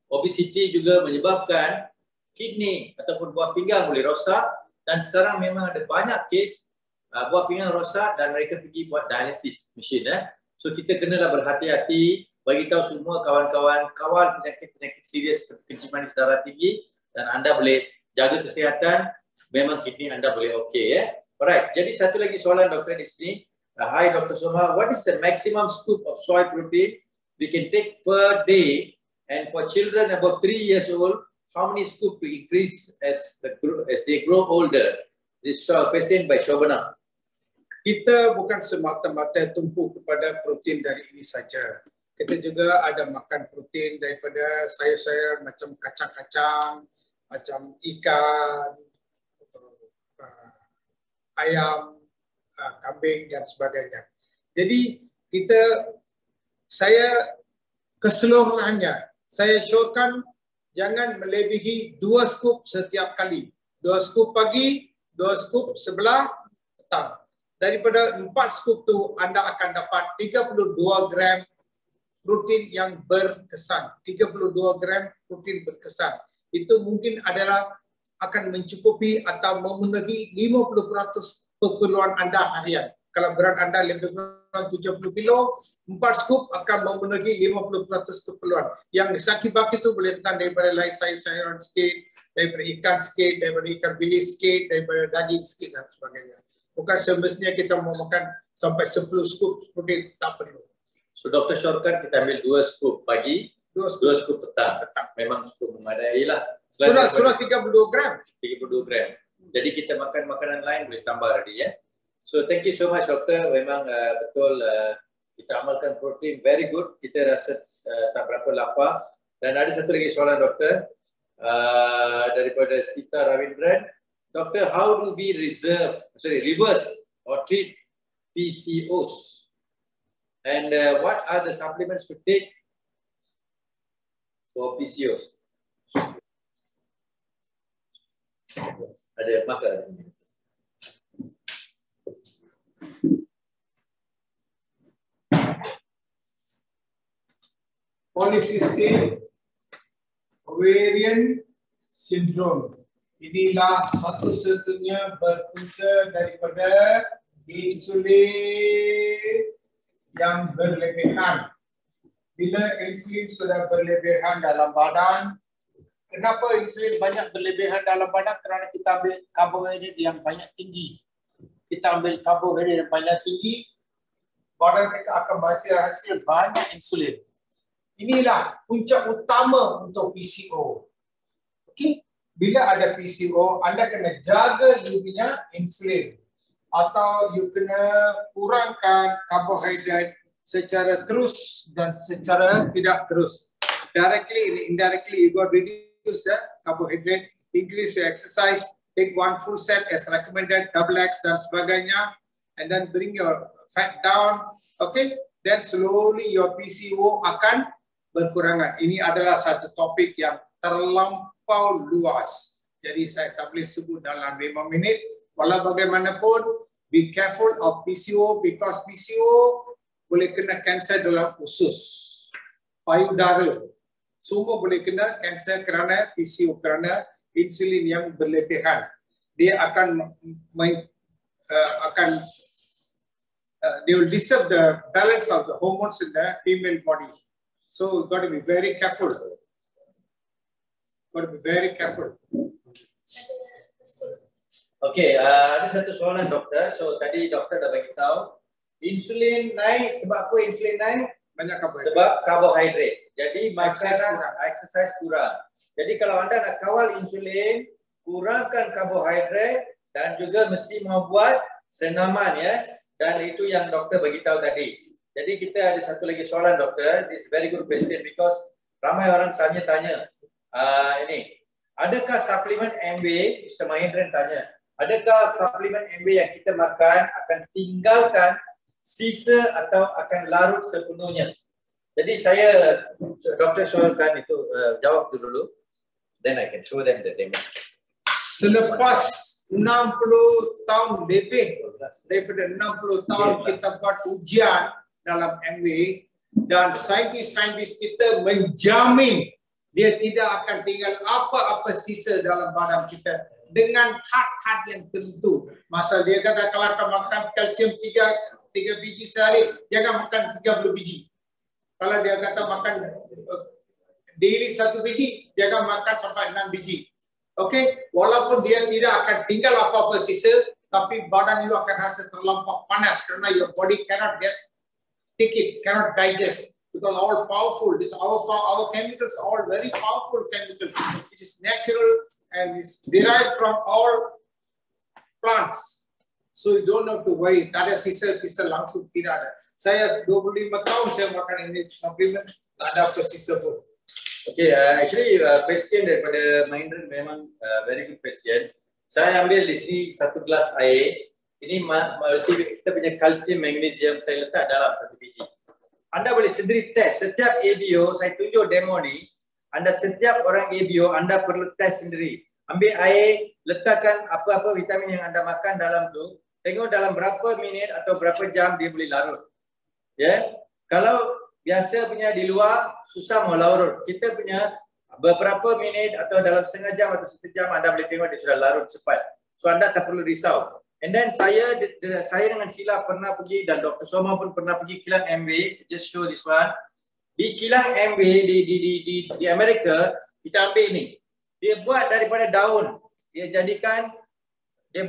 obesiti juga menyebabkan kidney ataupun buah pinggang boleh rosak, dan sekarang memang ada banyak kes buah pinggang rosak dan mereka pergi buat dialysis machine. So kita kenalah berhati-hati, bagi tahu semua kawan-kawan kawal penyakit-penyakit serius seperti kencing manis darah tinggi, dan anda boleh jaga kesihatan, memang kidney anda boleh okey. Alright, jadi satu lagi soalan doktor di sini. Hi Dr. Soma, what is the maximum scoop of soy protein we can take per day, and for children above 3 years old, how many scoop to increase as they grow older? This is a question by Shobana. Kita bukan semata-mata tumpu kepada protein dari ini saja. Kita juga ada makan protein daripada sayur-sayuran macam kacang-kacang, macam ikan, ayam, kambing dan sebagainya. Jadi saya keseluruhannya, saya syorkan jangan melebihi 2 scoop setiap kali. 2 scoop pagi, 2 scoop sebelah petang. Daripada 4 scoop tu anda akan dapat 32 gram protein yang berkesan. 32 gram protein berkesan. Itu mungkin adalah akan mencukupi atau memenuhi 50% keperluan anda harian. Kalau berat anda lebih kurang 70 kilo, 4 scoop akan memenuhi 50% keperluan. Yang disaki-baki itu boleh datang daripada lain sayur-sayuran sikit, daripada ikan sikit, daripada ikan bilis sikit, daripada daging sikit dan sebagainya. Bukan semestinya kita mau makan sampai 10 scoop protein, tak perlu. So Dr. syorkan kita ambil 2 scoop pagi, 2 scoop petang. Memang cukup memadai lah. Sudah 32 gram. 32 gram. Jadi kita makan makanan lain boleh tambah tadi ya. So thank you so much doktor. Memang betul kita amalkan protein very good. Kita rasa tak berapa lapar. Dan ada satu lagi soalan doktor daripada Sita Ravindran. Doctor, how do we reverse or treat PCOS? And what are the supplements to take for PCOS? Ada marker di sini. Polycystic ovarian syndrome. Inilah satu-satunya berpunca daripada insulin yang berlebihan. Bila insulin sudah berlebihan dalam badan, kenapa insulin banyak berlebihan dalam badan? Kerana kita ambil karbohidrat yang banyak tinggi. Kita ambil karbohidrat yang banyak tinggi, badan kita akan menghasilkan banyak insulin. Inilah punca utama untuk PCO. Okey, bila ada PCO, anda kena jaga you punya insulin atau you kena kurangkan karbohidrat secara terus dan secara tidak terus. Directly and indirectly, you got reduce the carbohydrate, increase your exercise, take 1 full set as recommended, double X dan sebagainya, and then bring your fat down. Okay, then slowly your PCO akan berkurangan. Ini adalah satu topik yang terlampau luas. Jadi saya tak boleh sebut dalam 5 minit. Walau bagaimanapun, be careful of PCO because PCO boleh kena kanser dalam usus, payudara. Semua boleh kena kanser kerana PCO, kerana insulin yang berlebihan. Dia akan they will disturb the balance of the hormones in the female body. So got to be very careful. Got to be very careful. Okay, ada satu soalan doktor. So tadi doktor dah bagi tahu insulin naik sebab apa insulin naik? Banyak karbohidrat. Sebab karbohidrat. Jadi makanan exercise kurang. Jadi kalau anda nak kawal insulin, kurangkan karbohidrat dan juga mesti mau buat senaman ya. Dan itu yang doktor bagi tahu tadi. Jadi kita ada satu lagi soalan doktor. This is very good question because ramai orang tanya-tanya. Ini, adakah suplemen MB? Mr. Mahendran tanya. Adakah suplemen MB yang kita makan akan tinggalkan sisa atau akan larut sepenuhnya? Jadi saya doktor soalkan itu jawab dulu. Then I can show them the demo. Selepas 60 tahun lebih, daripada 60 tahun kita buat ujian dalam MW dan saintis-saintis kita menjamin dia tidak akan tinggal apa-apa sisa dalam badan kita dengan had yang tentu. Masa dia kata kalau akan makan kalsium 3 biji sehari, jangan makan 30 biji. Kalau dia kata makan daily 1 biji, jangan makan sampai 6 biji. Okey, walaupun dia tidak akan tinggal apa-apa sisa, tapi badan you akan rasa terlampau panas kerana your body cannot take it, cannot digest. Because all powerful, this our chemicals are all very powerful chemicals. It is natural and it's derived from all plants. So you don't have to worry. Tak ada sisa langsung tidak ada. Saya 25 tahun saya makan ini supplement, tak ada apa sisa pun. Okay, actually question daripada Mahendran memang very good question. Saya ambil di sini satu gelas air. Ini kita punya kalsium, magnesium saya letak dalam 1 biji. Anda boleh sendiri test setiap ABO. Saya tunjuk demo ni. Anda setiap orang ABO anda perlu test sendiri. Ambil air, letakkan apa-apa vitamin yang anda makan dalam tu. Tengok dalam berapa minit atau berapa jam dia boleh larut. Ya, kalau biasa punya di luar susah mau larut. Kita punya beberapa minit atau dalam setengah jam atau 1 jam anda boleh tengok dia sudah larut cepat. So anda tak perlu risau. And then saya dengan Sheila pernah pergi dan Dr. Soma pun pernah pergi kilang MB. Just show this one. Di kilang MB di Amerika kita ambil ini. Dia buat daripada daun. Dia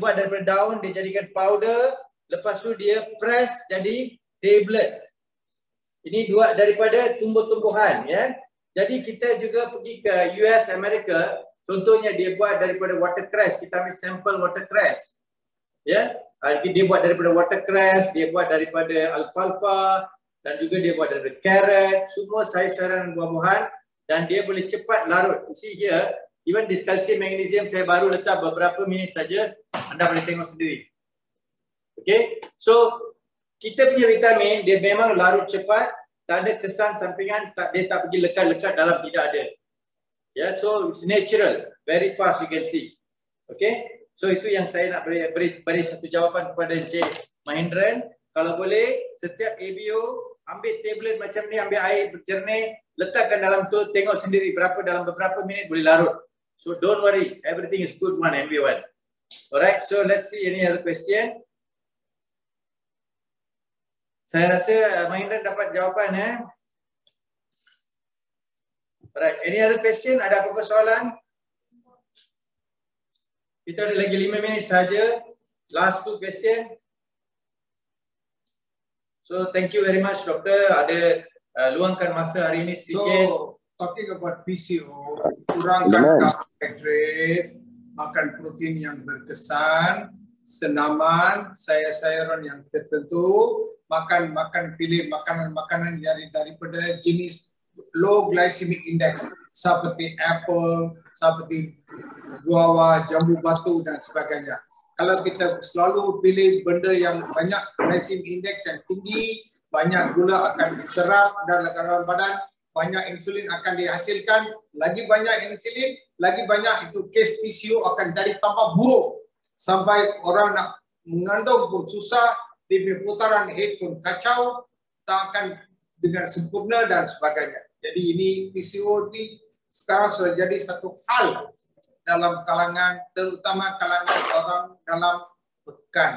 buat daripada daun, dia jadikan powder, lepas tu dia press jadi tablet. Ini buat daripada tumbuh-tumbuhan ya. Jadi kita juga pergi ke US Amerika, contohnya dia buat daripada watercress, kita ambil sampel watercress. Ya, dia buat daripada watercress, dia buat daripada alfalfa dan juga dia buat daripada carrot, semua sayur-sayuran buah-buahan dan dia boleh cepat larut. You see here, even this calcium magnesium saya baru letak beberapa minit saja, anda boleh tengok sendiri. Okay, so kita punya vitamin dia memang larut cepat, tak ada kesan sampingan, dia tak pergi lekat-lekat dalam, tidak ada. Yeah, so it's natural, very fast you can see. Okay. So itu yang saya nak beri satu jawapan kepada Encik Mahendran. Kalau boleh setiap ABO ambil tablet macam ni, ambil air berjernih, letakkan dalam tu, tengok sendiri dalam beberapa minit boleh larut. So don't worry, everything is good one MB1. Alright, so let's see any other question. Saya rasa Mahendran dapat jawapan ya. Alright, any other question? Ada apa-apa soalan? Kita ada lagi 5 minit saja. Last 2 question. So thank you very much doktor. Ada luangkan masa hari ini sedikit. So talking about PCO, kurangkan karbohidrat, makan protein yang berkesan, senaman, sayur-sayuran yang tertentu, pilih makanan daripada jenis low glycemic index seperti apple, seperti guava, jambu batu dan sebagainya. Kalau kita selalu pilih benda yang banyak glycemic index yang tinggi, banyak gula akan diserap dalam badan, banyak insulin akan dihasilkan, lagi banyak insulin, lagi banyak itu kes PCO akan jadi tambah buruk sampai orang nak mengandung pun susah, di putaran head pun kacau, tak akan dengan sempurna dan sebagainya. Jadi ini PCO ini sekarang sudah jadi satu hal dalam kalangan, terutama kalangan orang dalam pekan.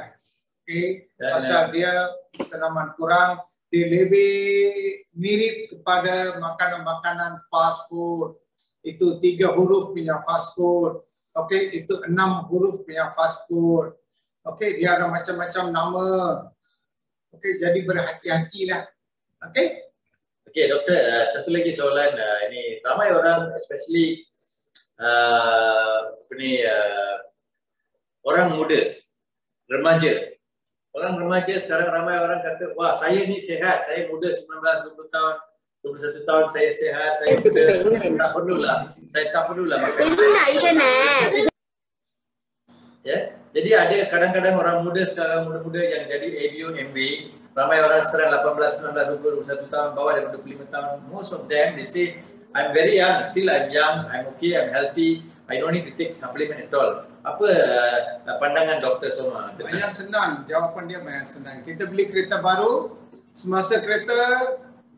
Okay. Pasal dia senaman kurang, dia lebih mirip kepada makanan-makanan fast food. Itu 3 huruf punya fast food. Okey, itu 6 huruf punya fast food. Okey, dia ada macam-macam nama. Okey, jadi berhati-hatilah. Okey? Okey, doktor, satu lagi soalan. Ini ramai orang, especially orang muda, remaja. Orang remaja sekarang ramai orang kata, wah saya ni sehat, saya muda 19, 20 tahun, 21 tahun saya sehat, saya muda, saya tak perlulah makan. Ya, jadi ada kadang-kadang orang muda sekarang, muda-muda yang jadi ABO, MB, ramai orang sekarang 18, 19, 20, 21 tahun, bawah daripada 25 tahun. Most of them, they say, I'm very young, still I'm young, I'm okay, I'm healthy, I don't need to take supplement at all. Apa pandangan Dr. Soma? Banyak senang, jawapan dia banyak senang. Kita beli kereta baru, semasa kereta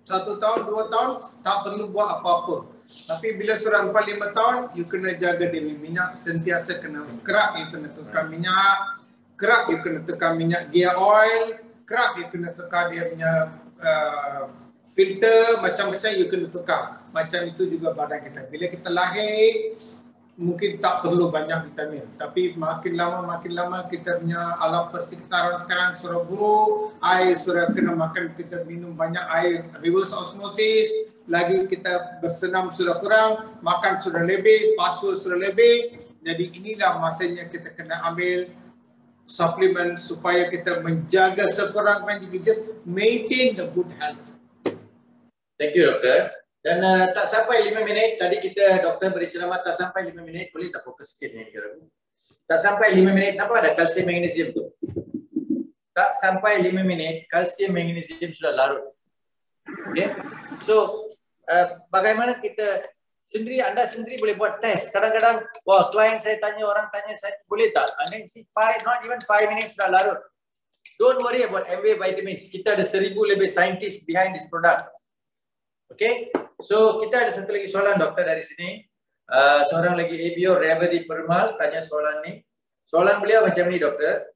1 tahun, 2 tahun, tak perlu buat apa-apa. Tapi bila sudah 4-5 tahun, you kena jaga diri. Minyak sentiasa kena kerap, you kena tukar minyak. Kerap you kena tukar minyak gear oil. Kerap you kena tukar dia punya filter. Macam-macam you kena tukar. Macam itu juga badan kita. Bila kita lahir, mungkin tak perlu banyak vitamin. Tapi makin lama kita punya alam persekitaran sekarang sudah buruk. Air sudah kena makan, kita minum banyak air. Reverse osmosis. Lagi kita bersenam sudah kurang, makan sudah lebih, fast food sudah lebih. Jadi inilah masanya kita kena ambil suplemen supaya kita menjaga sekurang-kurangnya, just maintain the good health. Thank you, doktor. Dan tak sampai 5 minit, tadi kita doktor beri ceramah tak sampai 5 minit, boleh tak fokus sikit ni? Tak sampai 5 minit, nampak ada kalsium magnesium tu? Tak sampai 5 minit, kalsium magnesium sudah larut. Okay, so bagaimana kita sendiri, anda sendiri boleh buat test. Kadang-kadang, wah, klien saya tanya, orang tanya saya, boleh tak? And then see, not even 5 minutes sudah larut. Don't worry about MW vitamins. Kita ada 1000 lebih scientists behind this product. Okay, so kita ada satu lagi soalan doktor dari sini. Seorang lagi ABO, Revati Permal, tanya soalan ni. Soalan beliau macam ni, doktor.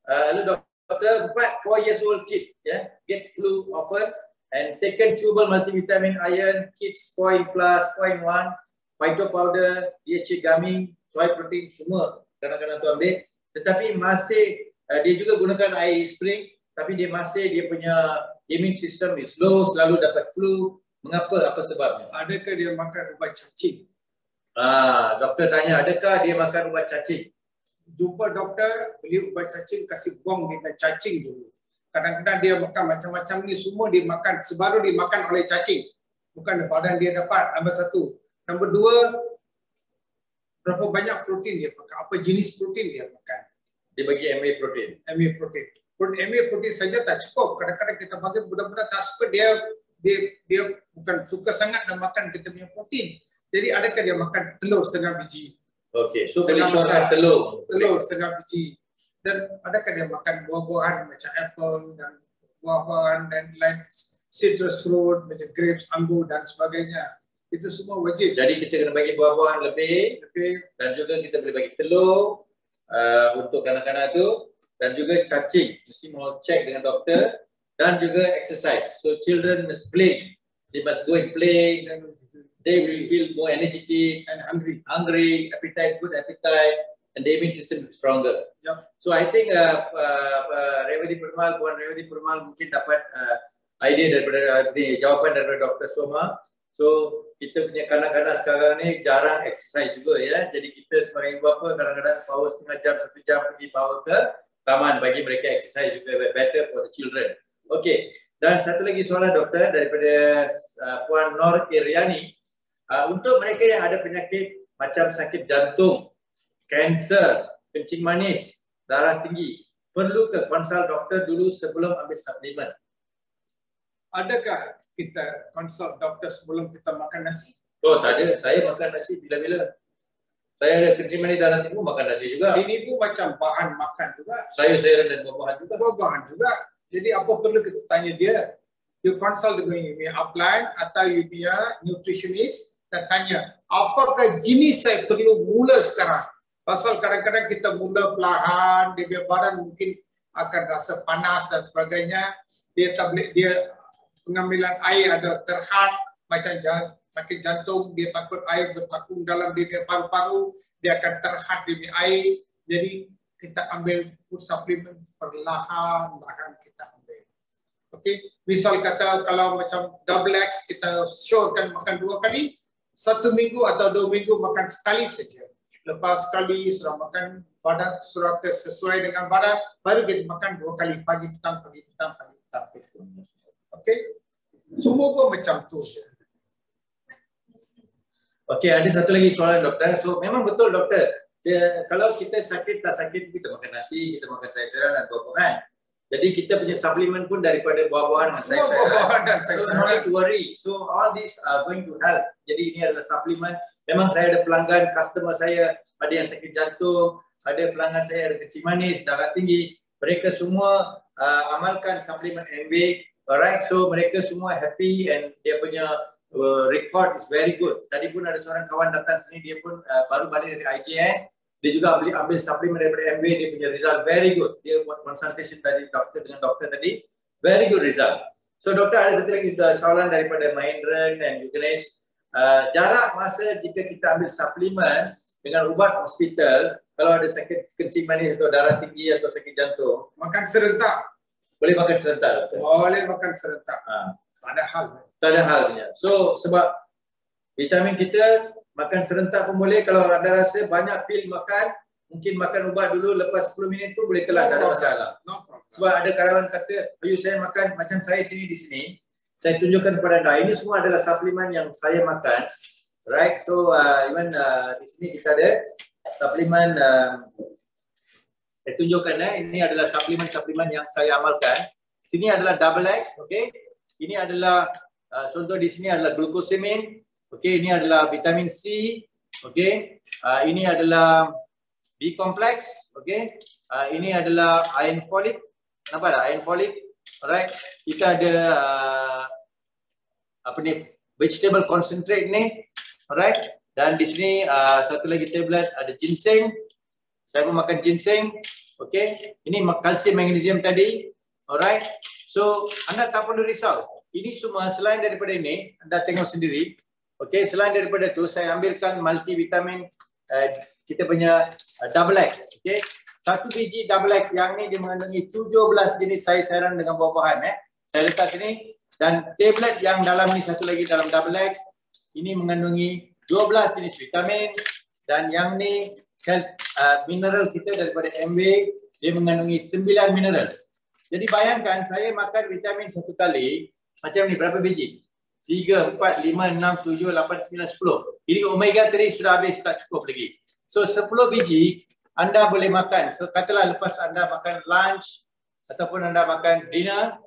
Hello doktor, 4 years old kid, get flu often and taken chewable multivitamin, iron, kids point plus, point 1, phyto powder, DHA gummy, soy protein, semua kadang-kadang tu ambil. Tetapi masih dia juga gunakan air spring, tapi dia punya immune system is low, selalu dapat flu. Mengapa? Apa sebabnya? Adakah dia makan ubat cacing? Doktor tanya, adakah dia makan ubat cacing? Jumpa doktor, beli ubat cacing, kasih buang dia cacing dulu. Kadang-kadang dia makan macam-macam ni, semua dia makan, sebaru dimakan oleh cacing. Bukan badan dia dapat, nombor 1. Nombor 2, berapa banyak protein dia makan, apa jenis protein dia makan. Dia bagi MA protein. MA protein. MA protein saja tak cukup. Kadang-kadang kita bagi budak-budak tak suka, dia bukan suka sangat nak makan kita punya protein. Jadi adakah dia makan telur setengah biji? Okey, so boleh suarakan telur. Telur setengah biji. Dan adakah dia makan buah-buahan macam apple dan buah-buahan dan lain citrus fruit macam grapes, anggur dan sebagainya. Itu semua wajib. Jadi kita kena bagi buah-buahan lebih dan juga kita boleh bagi telur untuk kanak-kanak tu, dan juga cacing. Mesti mau check dengan doktor, dan juga exercise. So children must play. They must go and play. They will feel more energetic and hungry, appetite, good appetite, and the immune system is stronger. Yep. So I think Revati Permal, Puan Revati Permal mungkin dapat idea daripada jawapan daripada Dr. Soma. So kita punya kanak-kanak sekarang ni jarang exercise juga ya. Jadi kita sebagai ibu bapa kadang-kadang power setengah jam, 1 jam pergi bawa ke taman bagi mereka exercise juga, better for the children. Okey. Dan satu lagi soalan doktor daripada Puan Nur Iriani. Untuk mereka yang ada penyakit macam sakit jantung, kanser, kencing manis, darah tinggi, perlu ke konsul doktor dulu sebelum ambil suplemen? Adakah kita konsul doktor sebelum kita makan nasi? Oh, tak ada. Saya makan nasi bila-bila. Saya ada kencing manis, darah tinggi, makan nasi juga. Ini pun macam bahan makan juga. Sayur-sayuran dan buah-buahan juga. Buah-buahan juga. Jadi apa perlu kita tanya dia? You consult dengan you punya upline atau you punya nutritionist dan tanya, apakah jenis saya perlu mula sekarang? Pasal kadang-kadang kita mula perlahan, dia punya badan mungkin akan rasa panas dan sebagainya. Dia pengambilan air ada terhad macam sakit jantung, dia takut air bertakung dalam diri paru-paru, dia akan terhad di air. Jadi kita ambil food suplemen perlahan-lahan kita ambil. Okey, misal kata kalau macam double X kita syorkan makan 2 kali, 1 minggu atau 2 minggu makan sekali saja. Lepas sekali sudah makan badan sudah sesuai dengan badan, baru kita makan 2 kali, pagi petang, pagi petang, pagi petang. Okey, semua pun macam tu je. Okey, ada satu lagi soalan doktor. So memang betul doktor. Kalau kita sakit tak sakit, kita makan nasi, kita makan sayur-sayuran dan buah-buahan. Jadi kita punya suplemen pun daripada buah-buahan dan sayur-sayuran. So no need to worry. So all these are going to help. Jadi ini adalah suplemen. Memang saya ada pelanggan, customer saya ada yang sakit jantung, ada pelanggan saya ada kecil manis, darah tinggi. Mereka semua amalkan suplemen MB. Alright, so mereka semua happy and dia punya record is very good. Tadi pun ada seorang kawan datang sini, dia pun baru balik dari IJN. Dia juga ambil suplemen daripada MB, dia punya result very good. Dia buat consultation tadi dengan doktor tadi, very good result. So doktor, ada satu lagi soalan daripada Mahendran dan Yuganesh. Jarak masa jika kita ambil suplemen dengan ubat hospital, kalau ada sakit kencing manis atau darah tinggi atau sakit jantung, makan serentak. Boleh makan serentak doktor? Boleh makan serentak. Tak ada hal. Tak ada halnya. So sebab vitamin kita makan serentak pun boleh. Kalau ada rasa banyak pil makan, mungkin makan ubat dulu, lepas 10 minit pun boleh kelar, tak ada masalah. Sebab ada karyawan kata, ayo saya makan macam saya sini di sini, saya tunjukkan kepada anda, ini semua adalah suplemen yang saya makan. Right, so even di sini kita ada suplemen, saya tunjukkan ini adalah suplemen yang saya amalkan. Sini adalah double X, okay. Ini adalah contoh di sini adalah glucosamine. Okey, ini adalah vitamin C. Okey, ini adalah B complex. Okey, ini adalah iron folic. Nampak tak iron folic? Alright, kita ada apa ni, vegetable concentrate ni. Alright, dan di sini satu lagi tablet ada ginseng. Saya pun makan ginseng. Okey, ini kalsium magnesium tadi. Alright, so anda tak perlu risau. Ini semua selain daripada ini, anda tengok sendiri. Okey, selain daripada tu saya ambilkan multivitamin kita punya double X. Okey, satu biji double X yang ni dia mengandungi 17 jenis sayur-sayuran dengan buah-buahan. Saya letak sini, dan tablet yang dalam ni satu lagi dalam double X ini mengandungi 12 jenis vitamin, dan yang ni mineral kita daripada MB dia mengandungi 9 mineral. Jadi bayangkan saya makan vitamin satu kali macam ni, berapa biji? 3, 4, 5, 6, 7, 8, 9, 10. Ini omega 3 sudah habis, tak cukup lagi. So 10 biji anda boleh makan. So katalah lepas anda makan lunch ataupun anda makan dinner.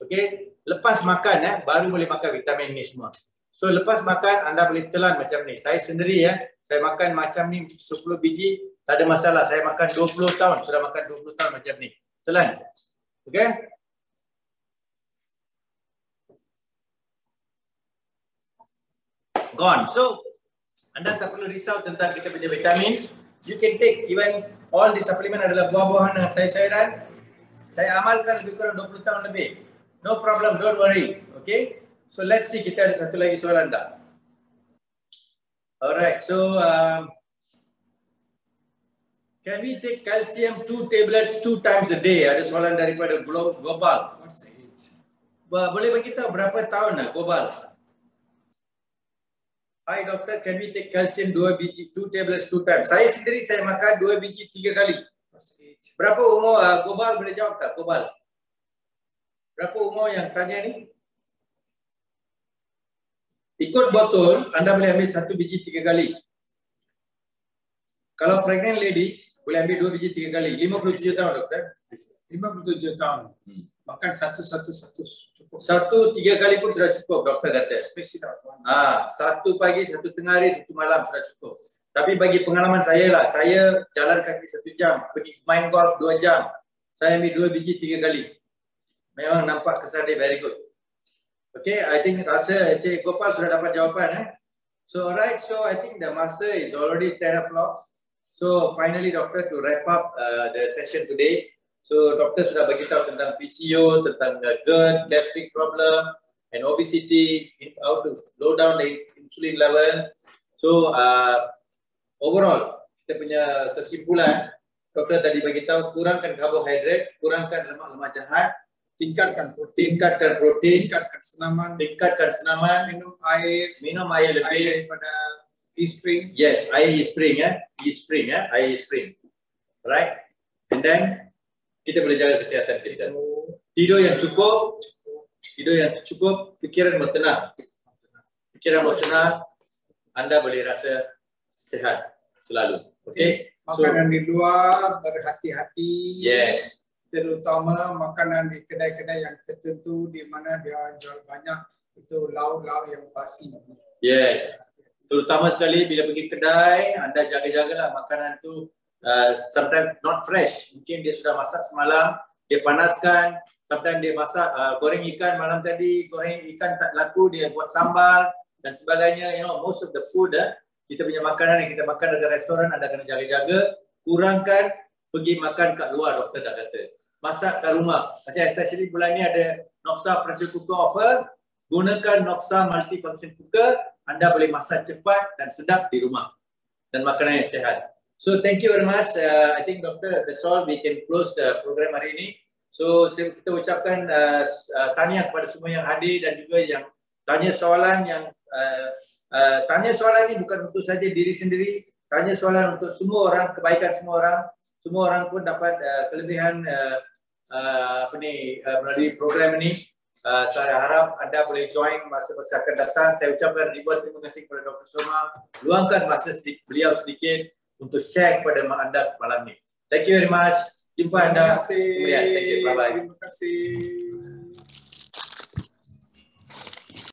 Okey, lepas makan baru boleh makan vitamin ni semua. So lepas makan anda boleh telan macam ni. Saya sendiri saya makan macam ni 10 biji, tak ada masalah. Saya makan 20 tahun, sudah makan 20 tahun macam ni. Telan. Okey? Gone. So anda tak perlu risau tentang kita punya vitamin. You can take even all the supplement adalah buah-buahan dan sayur-sayuran. Saya amalkan lebih kurang 20 tahun lebih. No problem, don't worry. Okay. So let's see, kita ada satu lagi soalan tak? Alright, so can we take calcium 2 tablets 2 times a day? Ada soalan daripada Global. Boleh bagi tahu berapa tahun Global? Hi doktor, can we take calcium 2 biji 2 tablets 2 times? Saya sendiri saya makan 2 biji 3 kali. Berapa umur Global, boleh jawab tak Global? Berapa umur yang tanya ni? Ikut botol, anda boleh ambil 1 biji 3 kali. Kalau pregnant ladies, boleh ambil 2 biji 3 kali. 57 tahun doktor. 57 tahun. Makan satu cukup. 1 3 kali pun sudah cukup doktor kata. Spesifik. 1 pagi, 1 tengah hari, 1 malam sudah cukup. Tapi bagi pengalaman saya lah, saya jalan kaki 1 jam, pergi main golf 2 jam. Saya ambil 2 biji 3 kali. Memang nampak kesan dia very good. Okay, I think rasa Cik Gopal sudah dapat jawapan. So alright, so I think the masa is already 10 o'clock. So finally doctor, to wrap up the session today. So doktor sudah bagi tahu tentang PCO, tentang GERD, gastric problem, and obesity, how to low down the insulin level. So overall kita punya kesimpulan, doktor tadi bagi tahu kurangkan karbohidrat, kurangkan lemak-lemak jahat, tingkatkan protein, tingkatkan senaman, minum air lebih pada e-spring. Yes, air e-spring air e-spring. Right? And then kita boleh jaga kesihatan kita. Tidur yang cukup, pikiran mau tenang. Anda boleh rasa sehat selalu. Okay? Makanan di luar berhati-hati. Yes. Terutama makanan di kedai-kedai yang tertentu di mana dia jual banyak itu lauk-lauk yang basi. Yes. Terutama sekali bila pergi kedai, anda jaga-jagalah makanan tu sometimes not fresh. Mungkin dia sudah masak semalam, dia panaskan. Sometimes dia masak goreng ikan malam tadi, goreng ikan tak laku, dia buat sambal dan sebagainya. You know, most of the food kita punya makanan yang kita makan dari restoran, anda kena jaga-jaga. Kurangkan pergi makan kat luar, doktor dah kata. Masak kat rumah. Macam especially bulan ni ada Noxa pressure cooker offer. Gunakan Noxa multi-function cooker. Anda boleh masak cepat dan sedap di rumah. Dan makanan yang sehat. So thank you very much. I think doktor, that's all. We can close the program hari ini. So kita ucapkan tahniah kepada semua yang hadir dan juga yang tanya soalan yang tanya soalan ini bukan untuk saja diri sendiri. Tanya soalan untuk semua orang, kebaikan semua orang. Semua orang pun dapat kelebihan melalui program ini. Saya harap anda boleh join masa-masa akan datang. Saya ucapkan ribuan terima kasih kepada Dr. Soma. Luangkan masa beliau sedikit untuk share kepada anda malam ini. Thank you very much. Jumpa anda. Terima kasih. Thank you. Bye-bye. Terima kasih.